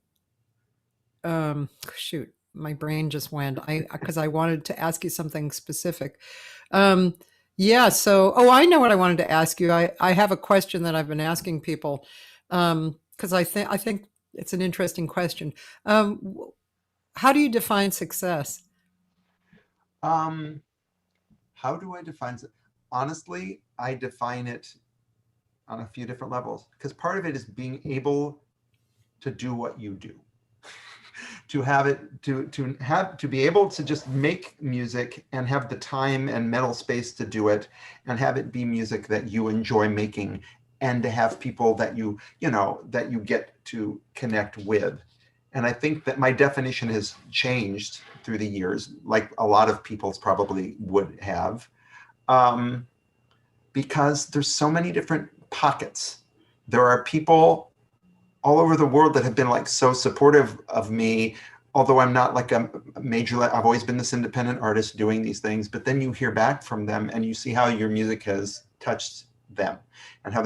Shoot, my brain just went. Because I wanted to ask you something specific. Yeah. So, I know what I wanted to ask you. I have a question that I've been asking people, because I think it's an interesting question. How do you define success? How do I define it? Honestly, I define it on a few different levels, because part of it is being able to do what you do. To have it, to be able to just make music and have the time and mental space to do it, and have it be music that you enjoy making, and to have people that you get to connect with. And I think that my definition has changed through the years, like a lot of people's probably would have, because there's so many different pockets. There are people all over the world that have been like so supportive of me, although I'm not like a major, I've always been this independent artist doing these things, but then you hear back from them and you see how your music has touched them, and how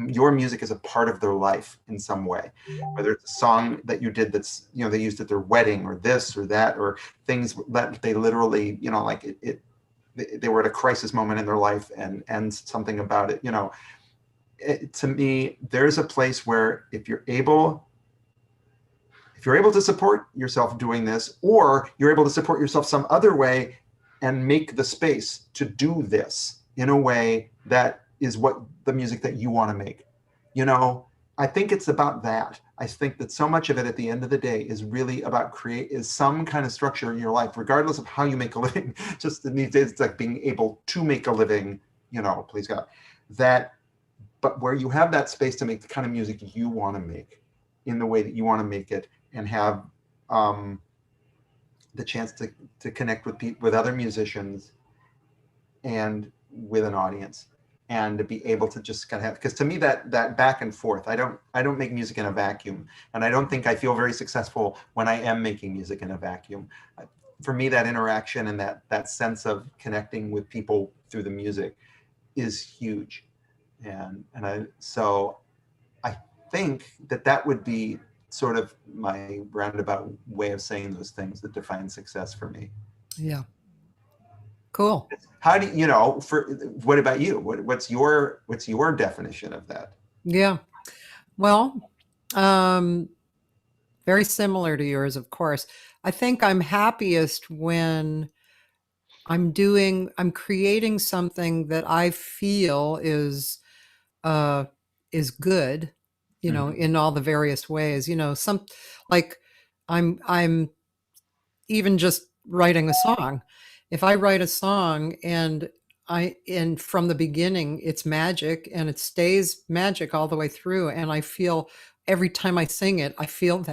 your music is a part of their life in some way, whether it's a song that you did that's, they used at their wedding, or this or that, or things that they literally, like they were at a crisis moment in their life, and something about it, to me, there's a place where if you're able to support yourself doing this, or you're able to support yourself some other way and make the space to do this in a way that is what the music that you want to make. I think it's about that. I think that so much of it at the end of the day is really about is some kind of structure in your life, regardless of how you make a living. Just in these days, it's like being able to make a living, please God, but where you have that space to make the kind of music you want to make in the way that you want to make it, and have the chance to connect with other musicians and with an audience, and to be able to just kind of have, because to me that back and forth, I don't make music in a vacuum, and I don't think I feel very successful when I am making music in a vacuum. For me, that interaction and that sense of connecting with people through the music is huge. So I think that would be sort of my roundabout way of saying those things that define success for me. Yeah. Cool. How do what about you? What's your definition of that? Yeah. Well, very similar to yours, of course. I think I'm happiest when I'm creating something that I feel is good, in all the various ways, like I'm even just writing a song. If I write a song and from the beginning, it's magic, and it stays magic all the way through, and I feel every time I sing it, I feel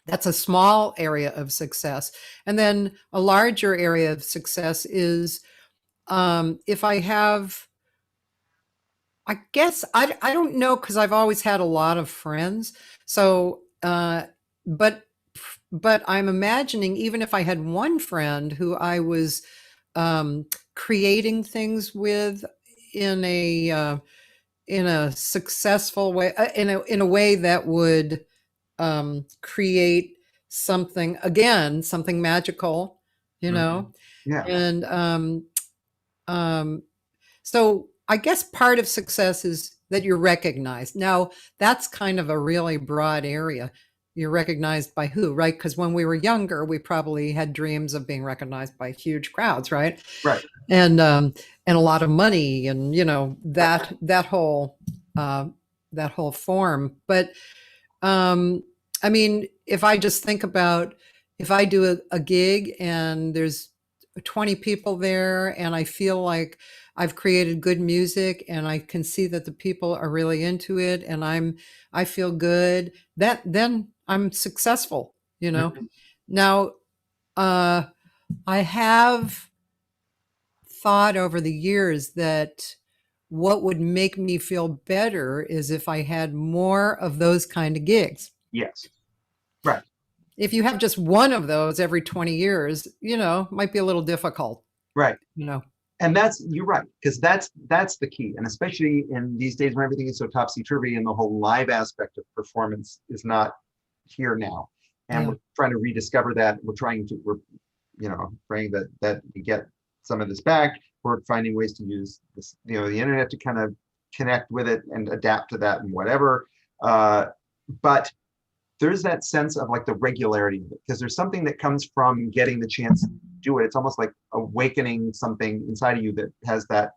that's a small area of success. And then a larger area of success is if I have, I guess, I don't know, because I've always had a lot of friends. So, but I'm imagining, even if I had one friend who I was creating things with in a successful way, in a way that would create something magical, Yeah. And so I guess part of success is that you're recognized. Now, that's kind of a really broad area. You're recognized by who, right? Because when we were younger, we probably had dreams of being recognized by huge crowds, right? Right. And a lot of money, and that whole form. But I mean, if I just think about if I do a gig and there's 20 people there, and I feel like I've created good music, and I can see that the people are really into it, and I feel good, then I'm successful, Now, I have thought over the years that what would make me feel better is if I had more of those kind of gigs. Yes. Right. If you have just one of those every 20 years, might be a little difficult. Right. And you're right, because that's the key. And especially in these days when everything is so topsy-turvy and the whole live aspect of performance is not here now. And we're trying to rediscover that. We're praying that we get some of this back. We're finding ways to use this, the internet to kind of connect with it and adapt to that and whatever. But there's that sense of like the regularity of it, because there's something that comes from getting the chance to do it. It's almost like awakening something inside of you that has that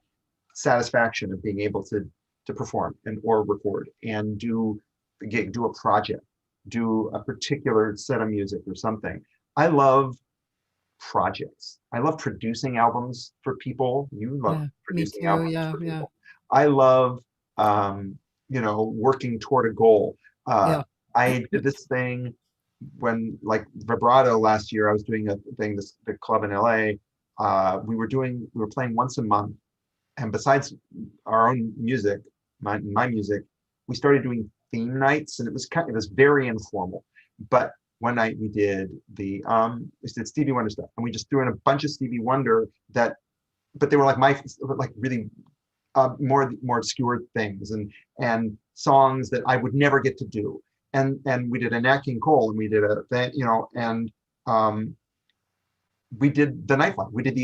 satisfaction of being able to perform or record and do a gig, do a project, do a particular set of music or something. I love projects. I love producing albums for people. You love producing albums for people. I love working toward a goal. I did this thing when, like, Vibrato last year. I was doing a thing, the club in LA. We were playing once a month, and besides our own music, my music, we started doing theme nights, and it was very informal. But one night we did Stevie Wonder stuff, and we just threw in a bunch of Stevie Wonder but they were like really more obscure things and songs that I would never get to do. And we did a Nat King Cole, and we did a thing, we did the Nightfly. We did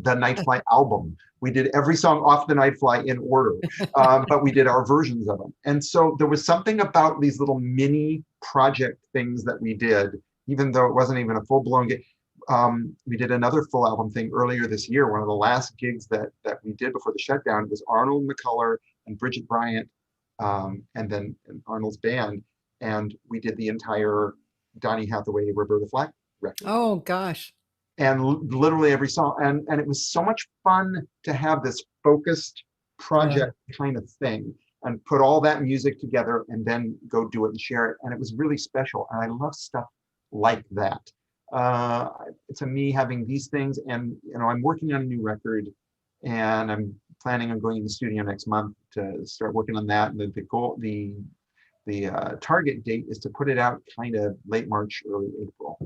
the Nightfly album. We did every song off the Nightfly in order, but we did our versions of them. And so there was something about these little mini project things that we did, even though it wasn't even a full-blown gig. We did another full album thing earlier this year. One of the last gigs that we did before the shutdown was Arnold McCuller and Bridget Bryant, and then Arnold's band. And we did the entire Donny Hathaway, Roberta Flack record. Oh, gosh. And literally every song. And it was so much fun to have this focused project kind of thing and put all that music together and then go do it and share it. And it was really special. And I love stuff like that. To me, having these things, and I'm working on a new record, and I'm planning on going in the studio next month to start working on that. And the target date is to put it out kind of late March, early April.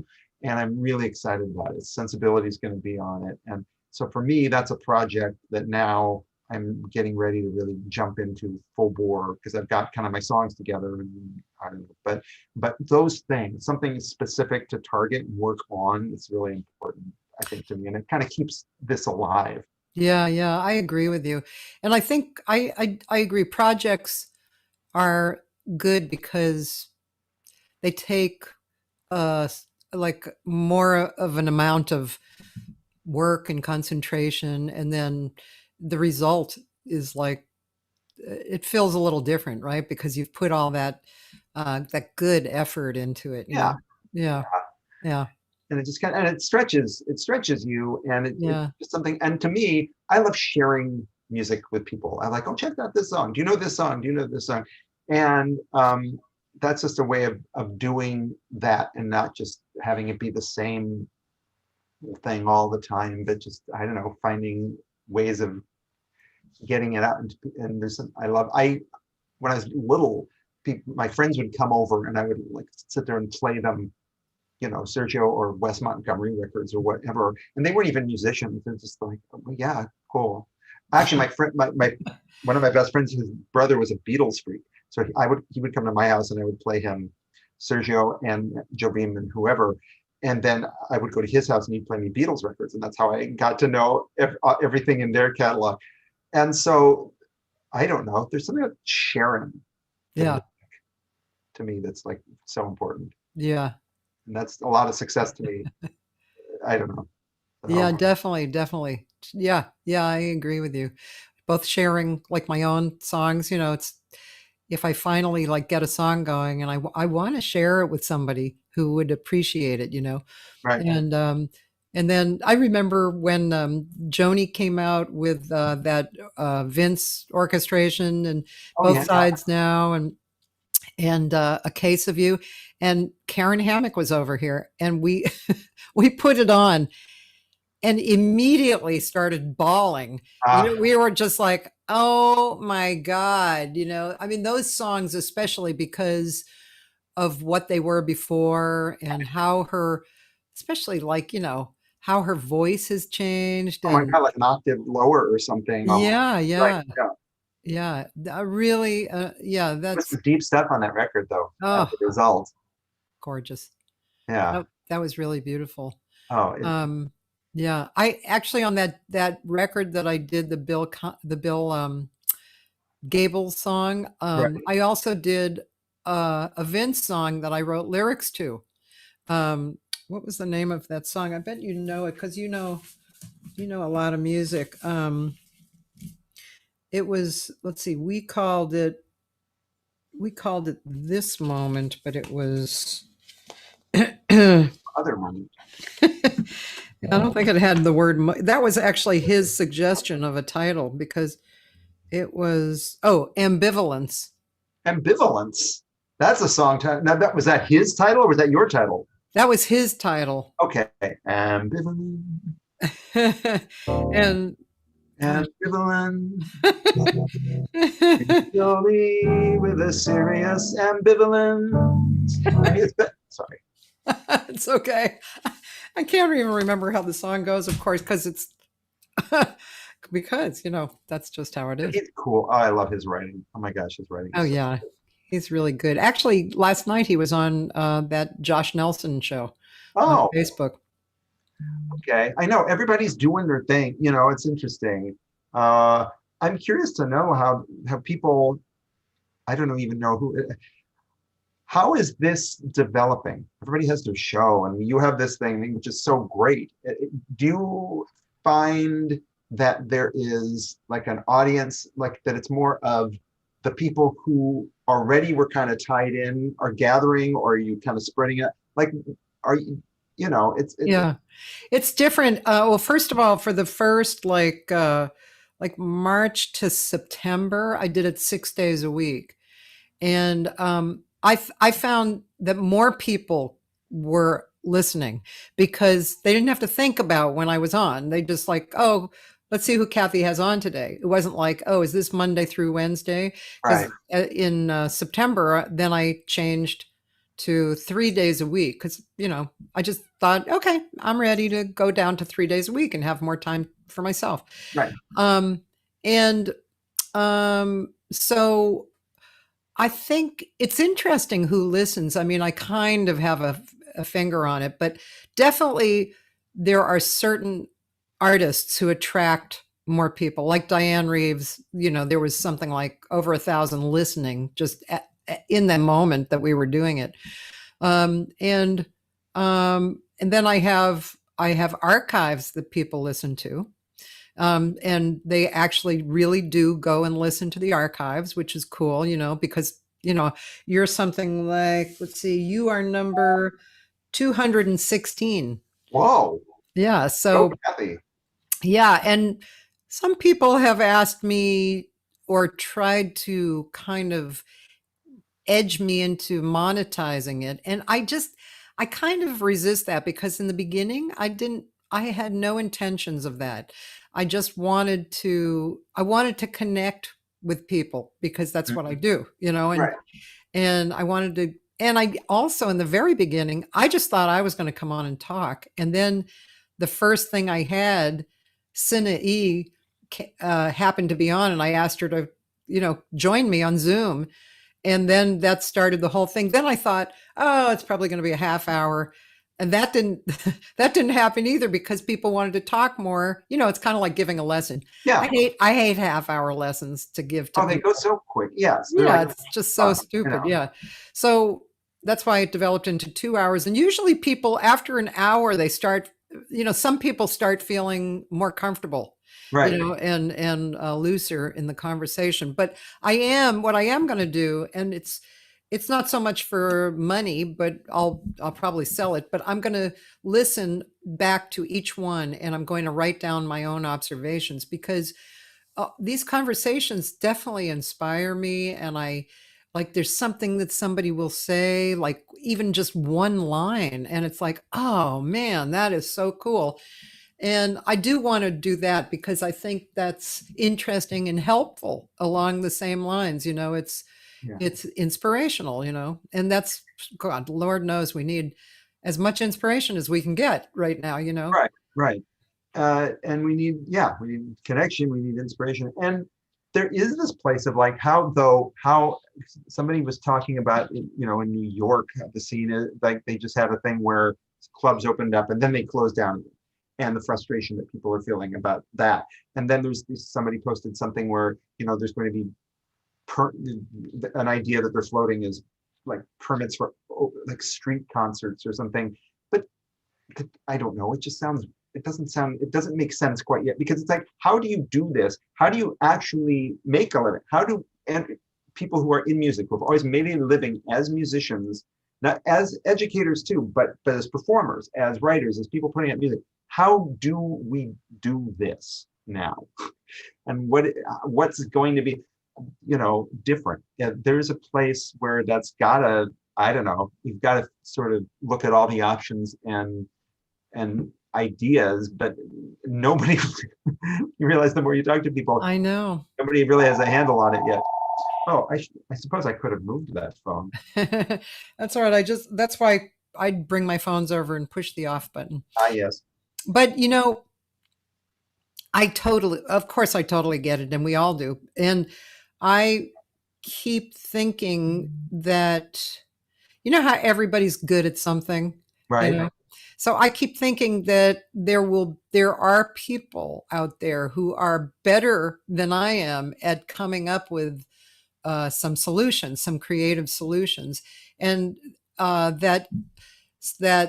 And I'm really excited about it. Sensibility is going to be on it. And so for me, that's a project that now I'm getting ready to really jump into full bore, because I've got kind of my songs together. And I don't know, but those things, something specific to target and work on, is really important, I think, to me. And it kind of keeps this alive. Yeah, I agree with you. And I think I agree. Projects are good because they take like more of an amount of work and concentration, and then the result is like it feels a little different, right? Because you've put all that good effort into it. Yeah. And it just it stretches you, and it's just something. And to me, I love sharing music with people. I like, oh, check out this song. Do you know this song? Do you know this song? And that's just a way of doing that, and not just having it be the same thing all the time, but just, I don't know, finding ways of getting it out. And there's when I was little, my friends would come over, and I would like sit there and play them, Sergio or Wes Montgomery records or whatever. And they weren't even musicians. They're just like, oh, yeah, cool. Actually, my friend, one of my best friends, his brother was a Beatles freak. So he would come to my house, and I would play him Sergio and Joe Beam and whoever. And then I would go to his house, and he'd play me Beatles records. And that's how I got to know everything in their catalog. And so I don't know. There's something about sharing Yeah. to me that's like so important. Yeah. And that's a lot of success to me. I don't know. Yeah, definitely. Yeah. Yeah. I agree with you. Both sharing like my own songs, it's, if I finally like get a song going and I want to share it with somebody who would appreciate it, Right. And then I remember when Joni came out with that Vince orchestration and Both Sides Now and A Case of You, and Karen Hammock was over here, and we we put it on and immediately started bawling. We were just like, oh my God, I mean, those songs, especially because of what they were before and how especially like, how her voice has changed. Oh my God, like an octave lower or something. Yeah. Right, Yeah. Really, that's There's some deep stuff on that record though. Oh, as a result. Gorgeous. Yeah. That was really beautiful. Oh, yeah. I actually, on that record that I did, the Bill Gable song, right. I also did a Vince song that I wrote lyrics to. What was the name of that song? I bet you know it because you know a lot of music. It was, let's see, we called it This Moment, but it was Other moment. I don't think it had the word that was actually his suggestion of a title, because it was Ambivalence. Ambivalence. That's a song title. Now, was that his title or was that your title? That was his title. Okay. Ambivalent. And ambivalent. Slowly with a serious ambivalence. Sorry. It's okay. I can't even remember how the song goes, of course, because it's because that's just how it is. It's cool. Oh, I love his writing. Oh my gosh, his writing. Oh yeah, he's really good. Actually, last night he was on that Josh Nelson show on Facebook. Okay, I know everybody's doing their thing. It's interesting. I'm curious to know how people. I don't even know who. How is this developing? Everybody has their show, and you have this thing, which is so great. Do you find that there is like an audience, like that it's more of the people who already were kind of tied in are gathering, or are you kind of spreading it? Like, are you, it's different. Well, first of all, for the first like March to September, I did it 6 days a week. And I found that more people were listening because they didn't have to think about when I was on. They just like, oh, let's see who Cathy has on today. It wasn't like, oh, is this Monday through Wednesday? Because in September, then I changed to 3 days a week because, I just thought, okay, I'm ready to go down to 3 days a week and have more time for myself. Right. So I think it's interesting who listens. I mean, I kind of have a finger on it, but definitely there are certain artists who attract more people, like Diane Reeves. There was something like over 1,000 listening just in that moment that we were doing it. And then I have archives that people listen to. And they actually really do go and listen to the archives, which is cool, because, you're something like, let's see, you are number 216. Whoa. Yeah. So, Cathy. Yeah. And some people have asked me or tried to kind of edge me into monetizing it. And I kind of resist that because in the beginning, I had no intentions of that. I just wanted to connect with people because that's what I do, and I wanted to, and I also, in the very beginning, I just thought I was going to come on and talk. And then the first thing I had, Sina E happened to be on, and I asked her to, join me on Zoom. And then that started the whole thing. Then I thought, oh, it's probably going to be a half hour. and that didn't that didn't happen either because people wanted to talk more. You know, it's kind of like giving a lesson. Yeah. I hate half-hour lessons to give to Oh, they people. go so quick. Yes. They're Yeah, like, it's just so you stupid. know. Yeah. So that's why it developed into 2 hours. And usually people after an hour, they start, you know, some people start feeling more comfortable, Right. you know, and looser in the conversation. But what I am going to do, and it's not so much for money, but I'll probably sell it, but I'm going to listen back to each one and I'm going to write down my own observations because these conversations definitely inspire me. And there's something that somebody will say, like even just one line, and it's like, oh man, that is so cool. And I do want to do that because I think that's interesting and helpful along the same lines. You know, it's inspirational, you know, and that's, God, Lord knows we need as much inspiration as we can get right now, you know? Right. And we need connection, we need inspiration. And there is this place of like how somebody was talking about, you know, in New York, the scene is like they just had a thing where clubs opened up and then they closed down, and the frustration that people are feeling about that. And then somebody posted something where, you know, there's going to be an idea that they're floating is like permits for like street concerts or something. But I don't know. It doesn't make sense quite yet, because it's like, how do you do this? How do you actually make a living? And people who are in music, who have always made a living as musicians, not as educators too, but as performers, as writers, as people putting out music, how do we do this now? And what's going to be, you know, different? There's a place where that's gotta, I don't know, you've got to sort of look at all the options and ideas, but nobody, you realize the more you talk to people, I know. nobody really has a handle on it yet. Oh, I suppose I could have moved that phone. That's all right. That's why I bring my phones over and push the off button. Yes. But, you know, of course I totally get it. And we all do. And I keep thinking that, you know how everybody's good at something, Right. you know? So I keep thinking that there are people out there who are better than I am at coming up with some solutions, some creative solutions, and that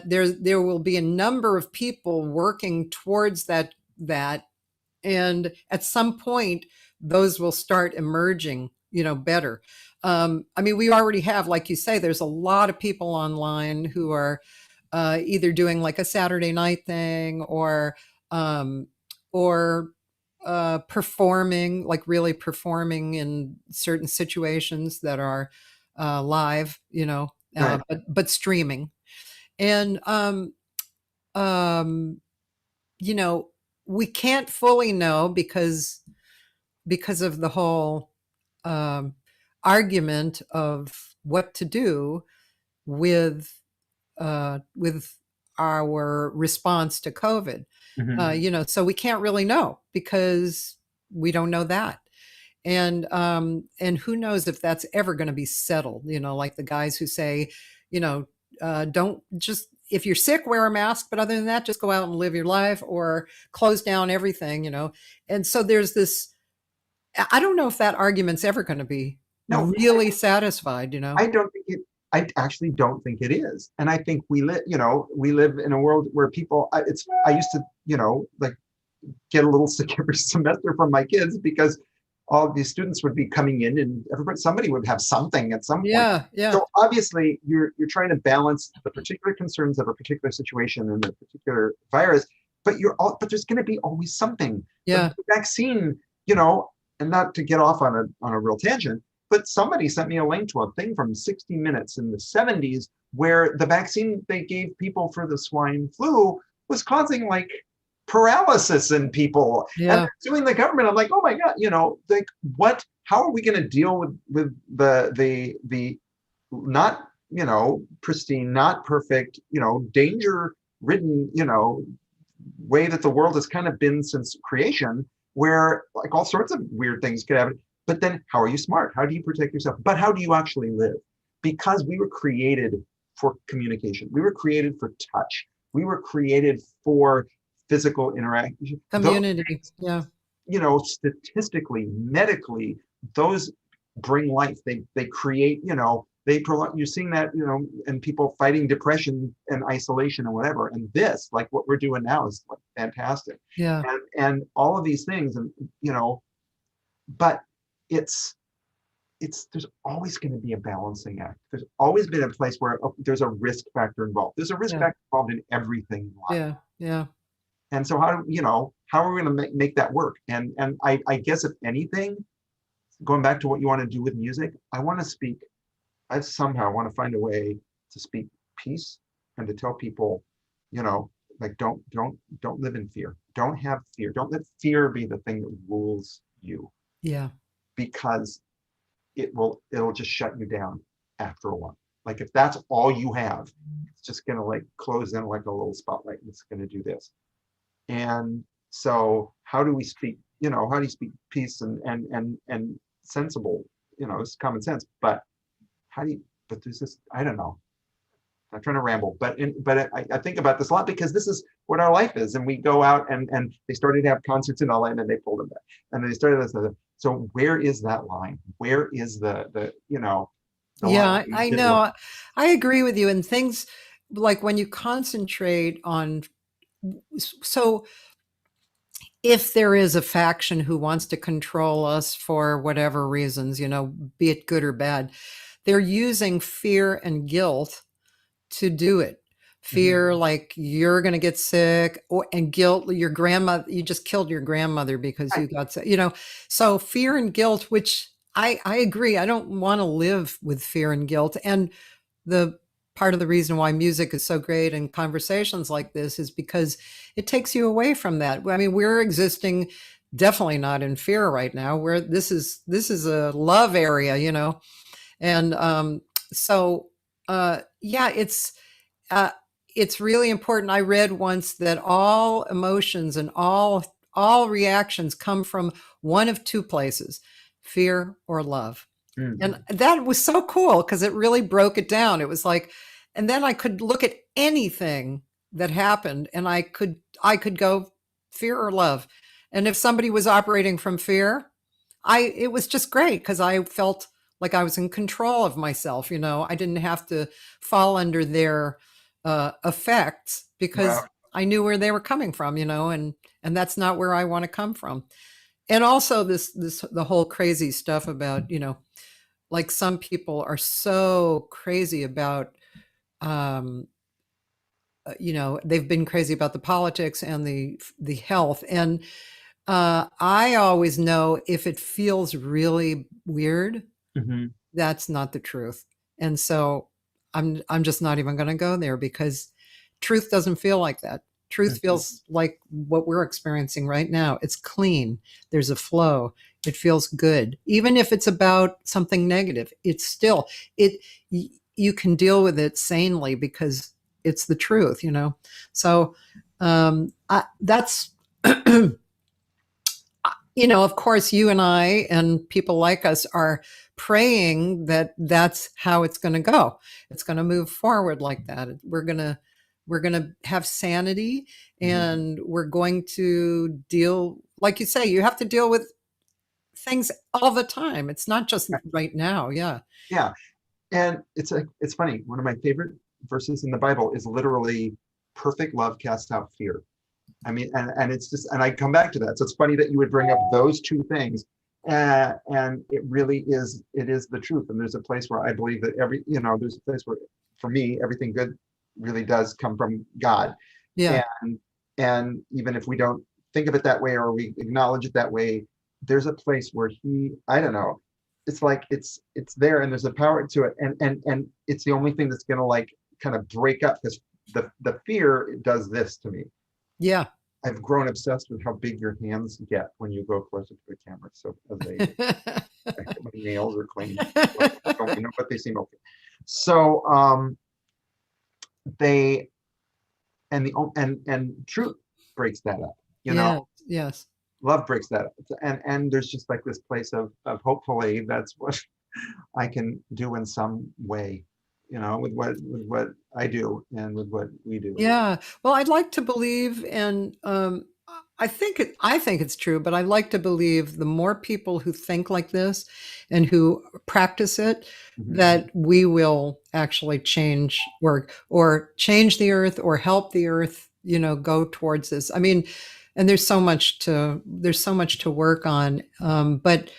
there will be a number of people working towards that, and at some point those will start emerging, you know, better. I mean, we already have, like you say, there's a lot of people online who are either doing like a Saturday night thing or performing, like really performing in certain situations that are live, you know, Right. but streaming. And, you know, we can't fully know because of the whole argument of what to do with our response to COVID. Mhm. You know, so we can't really know because we don't know that. And who knows if that's ever going to be settled, you know, like the guys who say, you know, don't just, if you're sick, wear a mask, but other than that, just go out and live your life, or close down everything, you know? And so there's this, I don't know if that argument's ever going to be really satisfied, you know? I actually don't think it is. And I think we live in a world where people, I used to, you know, like get a little sick every semester from my kids because all these students would be coming in and somebody would have something at some point. Yeah. So obviously you're trying to balance the particular concerns of a particular situation and a particular virus, but there's going to be always something. Yeah. The vaccine, you know, and not to get off on a real tangent, but somebody sent me a link to a thing from 60 Minutes in the 70s where the vaccine they gave people for the swine flu was causing like paralysis in people. Yeah. And they're suing the government. I'm like, oh my God, you know, like what, how are we going to deal with the not, you know, pristine, not perfect, you know, danger ridden, you know, way that the world has kind of been since creation, where like all sorts of weird things could happen. But then how are you smart? How do you protect yourself? But how do you actually live? Because we were created for communication. We were created for touch. We were created for physical interaction. Community. Yeah. You know, statistically, medically, those bring life. They create, you know, they prolong. You're seeing that, you know, and people fighting depression and isolation and whatever. And this, like what we're doing now, is like fantastic. Yeah. And all of these things, and you know, but it's there's always going to be a balancing act. There's always been a place where there's a risk factor involved. There's a risk factor involved in everything in life. Yeah. Yeah. And so how are we going to make that work? And I guess if anything, going back to what you want to do with music, I somehow want to find a way to speak peace and to tell people, you know, like don't live in fear. Don't have fear. Don't let fear be the thing that rules you. Yeah. Because it'll just shut you down after a while. Like if that's all you have, it's just gonna like close in like a little spotlight. It's gonna do this. And so how do we speak, you know, how do you speak peace and sensible, you know, it's common sense, but there's this, I don't know. I'm trying to ramble, but I think about this a lot because this is what our life is. And we go out and they started to have concerts in LA and then they pulled them back. And then they started this. So where is that line? Where is the you know? Yeah, I know. I agree with you. And things like when you concentrate on, so if there is a faction who wants to control us for whatever reasons, you know, be it good or bad, they're using fear and guilt to do it. Fear, like you're going to get sick, and guilt, your grandmother, you just killed your grandmother because you got sick, you know. So fear and guilt, which I agree. I don't want to live with fear and guilt. And the part of the reason why music is so great and conversations like this is because it takes you away from that. I mean, we're existing definitely not in fear right now, where this is a love area, you know. And it's really important. I read once that all emotions and all reactions come from one of two places, fear or love. And that was so cool because it really broke it down. It was like, and then I could look at anything that happened and I could go fear or love. And if somebody was operating from fear, it was just great because I felt like I was in control of myself. You know, I didn't have to fall under their effects because I knew where they were coming from, you know, and that's not where I want to come from. And also the whole crazy stuff about, you know, like some people are so crazy about, you know, they've been crazy about the politics and the health. And I always know if it feels really weird, that's not the truth. And so I'm just not even going to go there because truth doesn't feel like that. Truth feels like what we're experiencing right now. It's clean. There's a flow. It feels good. Even if it's about something negative, it's still, you can deal with it sanely because it's the truth, you know? So that's, you know, of course, you and I and people like us are praying that that's how it's going to go. It's going to move forward like that. We're going to have sanity and we're going to deal, like you say, you have to deal with things all the time. It's not just right now. Yeah. Yeah. And it's funny. One of my favorite verses in the Bible is literally perfect love casts out fear. I mean, and it's just, and I come back to that. So it's funny that you would bring up those two things. And it really is, it is the truth. And there's a place where I believe that there's a place where, for me, everything good really does come from God. Yeah. And even if we don't think of it that way, or we acknowledge it that way, there's a place where I don't know, it's like, it's there and there's a power to it. And it's the only thing that's going to like kind of break up, because the fear does this to me. Yeah. I've grown obsessed with how big your hands get when you go closer to the camera. So my nails are clean, but they seem okay. So and truth breaks that up, you know. Yes. Love breaks that up, and there's just like this place of hopefully that's what I can do in some way, with what I do and with what we do. Yeah. Well, I'd like to believe, and I think it's true, but I like to believe the more people who think like this and who practice it, that we will actually change or change the earth or help the earth, go towards this. I mean, and there's so much to work on. But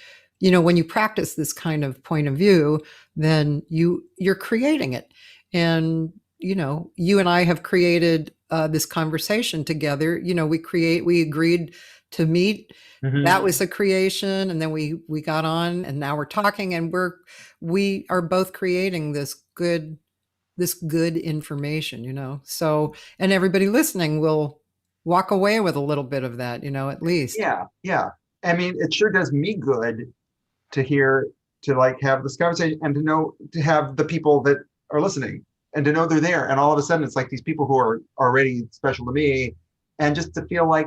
when you practice this kind of point of view, then you're creating it. And you and I have created this conversation together. We agreed to meet. That was a creation, and then we got on, and now we're talking, and we are both creating this good information. So, and everybody listening will walk away with a little bit of that, at least. Yeah. I mean, it sure does me good to have this conversation and to have the people that are listening and to know they're there. And all of a sudden it's like these people who are already special to me, and just to feel like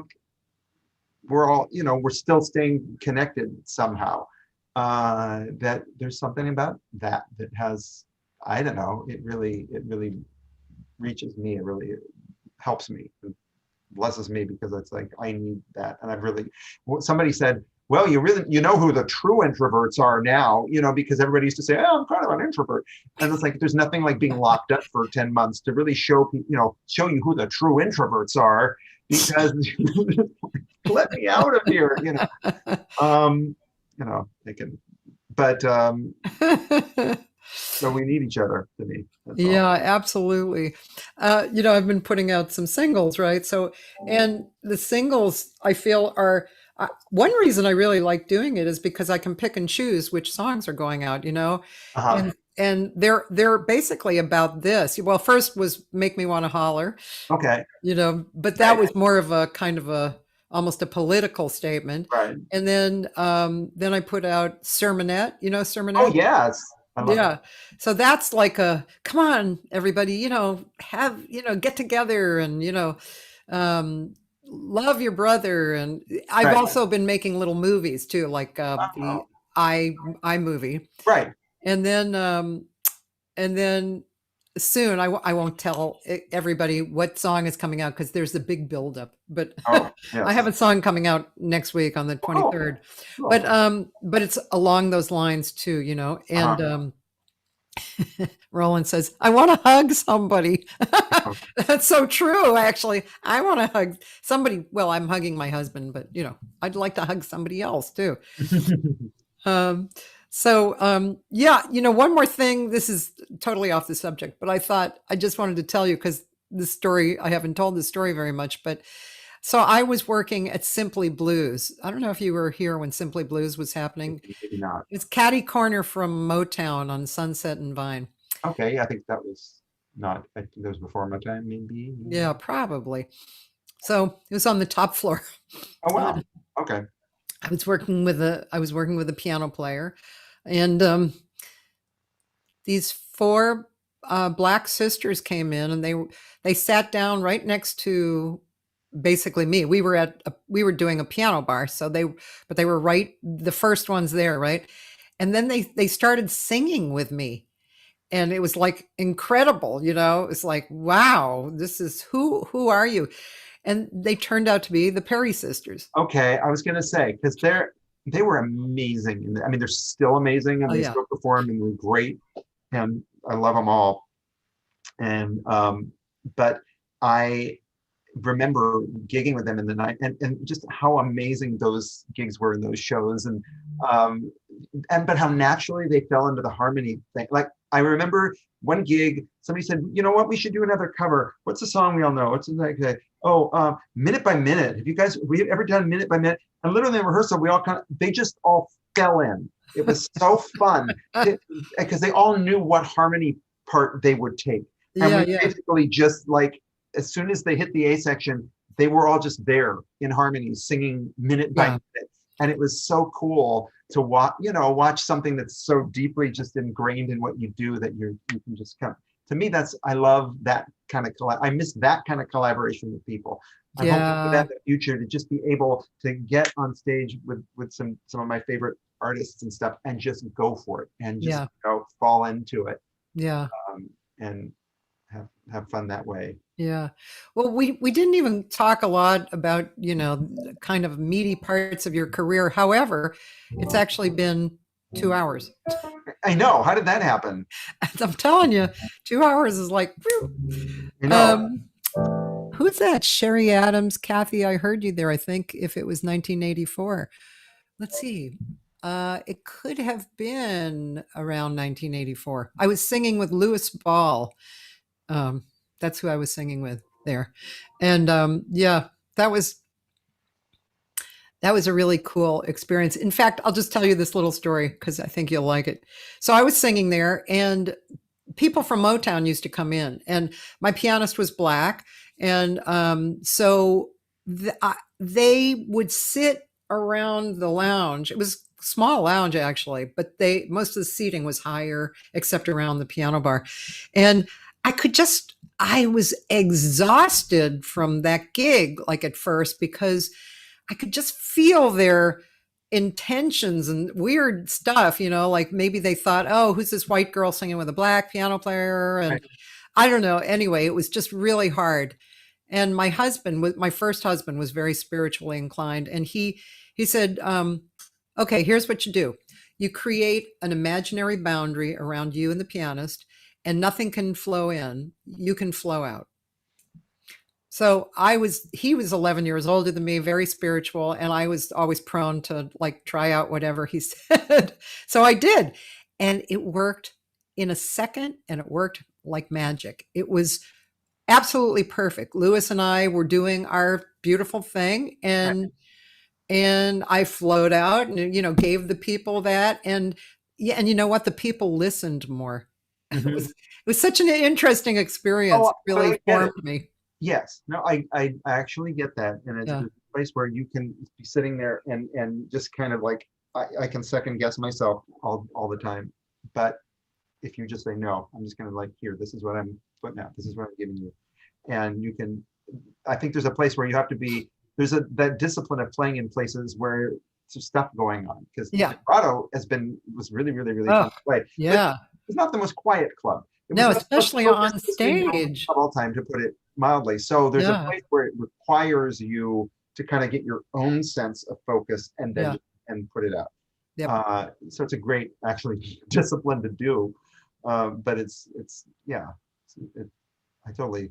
we're all, we're still staying connected somehow. That there's something about that has, I don't know, it really reaches me. It really helps me. It blesses me, because it's like, I need that. And somebody said, well, you know who the true introverts are now, because everybody used to say, oh, I'm kind of an introvert. And it's like, there's nothing like being locked up for 10 months to really show you who the true introverts are, because let me out of here, they can, but, so we need each other, to me. Yeah, absolutely. I've been putting out some singles, right? So, and the singles I feel are, one reason I really like doing it is because I can pick and choose which songs are going out, and they're basically about this. Well, first was Make Me Want to Holler. Okay. But that was more of a kind of almost a political statement. Right. And then I put out Sermonette, Sermonette? Oh, yes. Yeah. So that's like come on, everybody, get together and, love your brother. And I've also been making little movies too, like the I movie. Right. And then soon I won't tell everybody what song is coming out, because there's a big buildup. But yes. I have a song coming out next week on the 23rd. But it's along those lines too, and Roland says, I want to hug somebody. That's so true, actually. I want to hug somebody. Well, I'm hugging my husband, but I'd like to hug somebody else too. One more thing. This is totally off the subject, but I thought I just wanted to tell you, because this story, I haven't told this story very much, but so I was working at Simply Blues. I don't know if you were here when Simply Blues was happening. Maybe not. It's catty corner from Motown on Sunset and Vine. Okay, I think that was not. I think that was before my time, maybe. Yeah, probably. So it was on the top floor. Oh wow. Okay. I was working with a piano player, and these four black sisters came in, and they sat down right next to basically me. We were doing a piano bar, so they were right, the first ones there, right? And then they started singing with me, and it was like incredible, it's like, wow, this is who are you? And they turned out to be the Perry sisters. Okay, I was gonna say, because they were amazing. I mean, they're still amazing, and they still perform, and they're great, and I love them all. And but I remember gigging with them in the night, and just how amazing those gigs were in those shows, and but how naturally they fell into the harmony thing. Like, I remember one gig, somebody said, you know what, we should do another cover. What's the song we all know? What's like, Minute by Minute. Have you ever done Minute by Minute? And literally in rehearsal, they just all fell in. It was so fun, because they all knew what harmony part they would take. And we basically just, like, as soon as they hit the A section, they were all just there in harmony, singing minute by minute. And it was so cool to watch something that's so deeply just ingrained in what you do, that you can just come. To me, I love that kind of I miss that kind of collaboration with people. I hope for that in the future, to just be able to get on stage with some of my favorite artists and stuff, and just go for it, and just fall into it. Yeah. and have fun that way. Yeah. Well, we didn't even talk a lot about, kind of meaty parts of your career. However, it's actually been 2 hours. I know. How did that happen? I'm telling you, 2 hours is like, whew. You know. Who's that? Sherry Adams, Cathy, I heard you there. I think if it was 1984. Let's see. It could have been around 1984. I was singing with Louis Ball. That's who I was singing with there. And yeah, that was a really cool experience. In fact, I'll just tell you this little story because I think you'll like it. So I was singing there, and people from Motown used to come in, and my pianist was black. And so they would sit around the lounge. It was a small lounge, actually, but most of the seating was higher except around the piano bar. And I was exhausted from that gig, like at first, because I could just feel their intentions and weird stuff, like maybe they thought, oh, who's this white girl singing with a black piano player? And right. I don't know. Anyway, it was just really hard. And my first husband was very spiritually inclined. And he said, okay, here's what you do. You create an imaginary boundary around you and the pianist, and nothing can flow in. You can flow out. So he was 11 years older than me, very spiritual. And I was always prone to like try out whatever he said. So I did. And it worked in a second, and it worked like magic. It was absolutely perfect. Louis and I were doing our beautiful thing, and I flowed out and, gave the people that. And yeah, and you know what? The people listened more. Mm-hmm. It was such an interesting experience. Oh, it really formed me. Yes. No, I actually get that. And it's a place where you can be sitting there and just kind of like, I can second guess myself all the time. But if you just say, no, I'm just going to like, here, this is what I'm putting out. This is what I'm giving you. And you can, I think there's a place where you have to be, that discipline of playing in places where there's stuff going on. Because vibrato was really, really, really fun to play. Yeah. But it's not the most quiet club. No, especially on stage. All time, to put it mildly. So there's a place where it requires you to kind of get your own sense of focus and then and put it out. Yep. So it's a great actually discipline to do. But I totally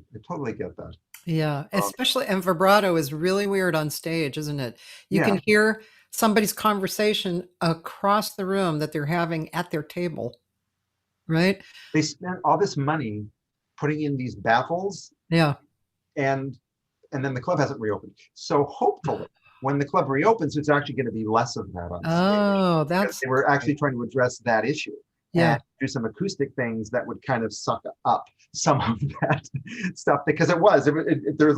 get that. Yeah, especially, and vibrato is really weird on stage, isn't it? You can hear somebody's conversation across the room that they're having at their table. Right? They spent all this money putting in these baffles. Yeah. And then the club hasn't reopened. So hopefully when the club reopens, it's actually going to be less of that on stage. Oh, that's... They were actually trying to address that issue. Yeah. And do some acoustic things that would kind of suck up some of that stuff, because there was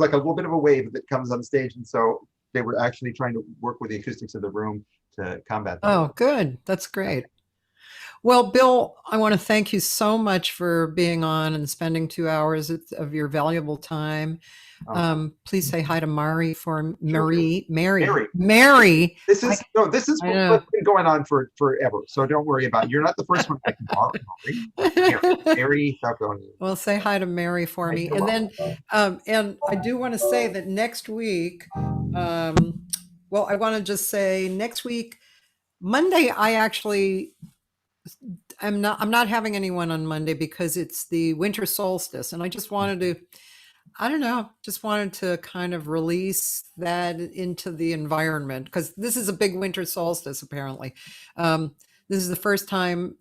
like a little bit of a wave that comes on stage. And so they were actually trying to work with the acoustics of the room to combat that. Oh, good. That's great. Well, Bill, I want to thank you so much for being on and spending 2 hours of your valuable time. Please say hi to Mary for Mary. This is what's been going on for forever. So don't worry about it. You're not the first one. Mary, well, say hi to Mary for me. And then, and I do want to say that next week, I want to just say next week, Monday, I'm not having anyone on Monday because it's the winter solstice, and I just wanted to kind of release that into the environment, because this is a big winter solstice apparently. This is the first time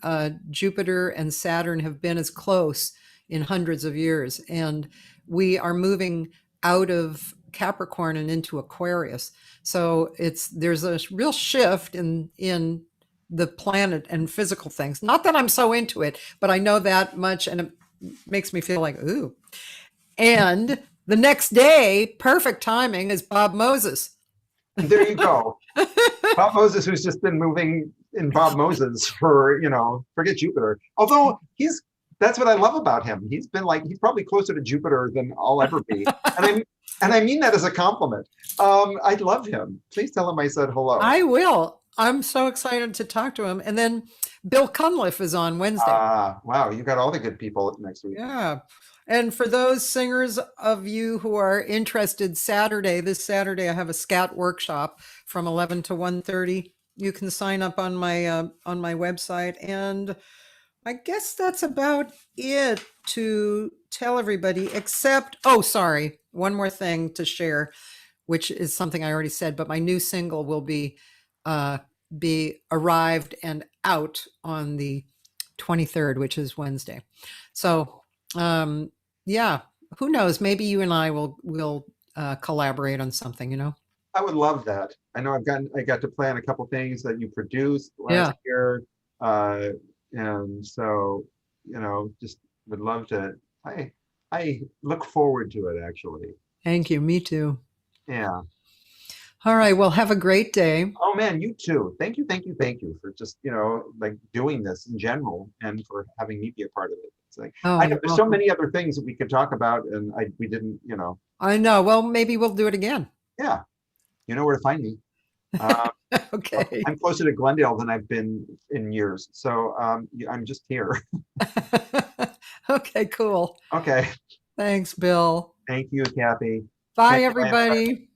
Jupiter and Saturn have been as close in hundreds of years, and we are moving out of Capricorn and into Aquarius. So there's a real shift in the planet and physical things. Not that I'm so into it, but I know that much, and it makes me feel like, ooh. And the next day, perfect timing, is Bob Moses. There you go. Bob Moses, who's just been moving in Bob Moses for, forget Jupiter. Although that's what I love about him. He's probably closer to Jupiter than I'll ever be. And I mean that as a compliment. I love him. Please tell him I said hello. I will. I'm so excited to talk to him. And then Bill Cunliffe is on Wednesday. Wow, you got all the good people next week. Yeah. And for those singers of you who are interested, this Saturday, I have a scat workshop from 11 to 1:30. You can sign up on my website. And I guess that's about it to tell everybody, except, oh, sorry, one more thing to share, which is something I already said, but my new single will be arrived and out on the 23rd, which is Wednesday. So, yeah, who knows? Maybe you and I will collaborate on something, you know? I would love that. I know I got to play on a couple things that you produced last year. And so, you know, just would love to, I look forward to it actually. Thank you. Me too. Yeah. All right. Well, have a great day. Oh man, you too. Thank you for just, you know, like doing this in general and for having me be a part of it. It's like, I know there's so many other things that we could talk about and we didn't, you know. I know. Well, maybe we'll do it again. Yeah. You know where to find me. Okay. I'm closer to Glendale than I've been in years. So I'm just here. Okay, cool. Okay. Thanks, Bill. Thank you, Cathy. Bye, everybody.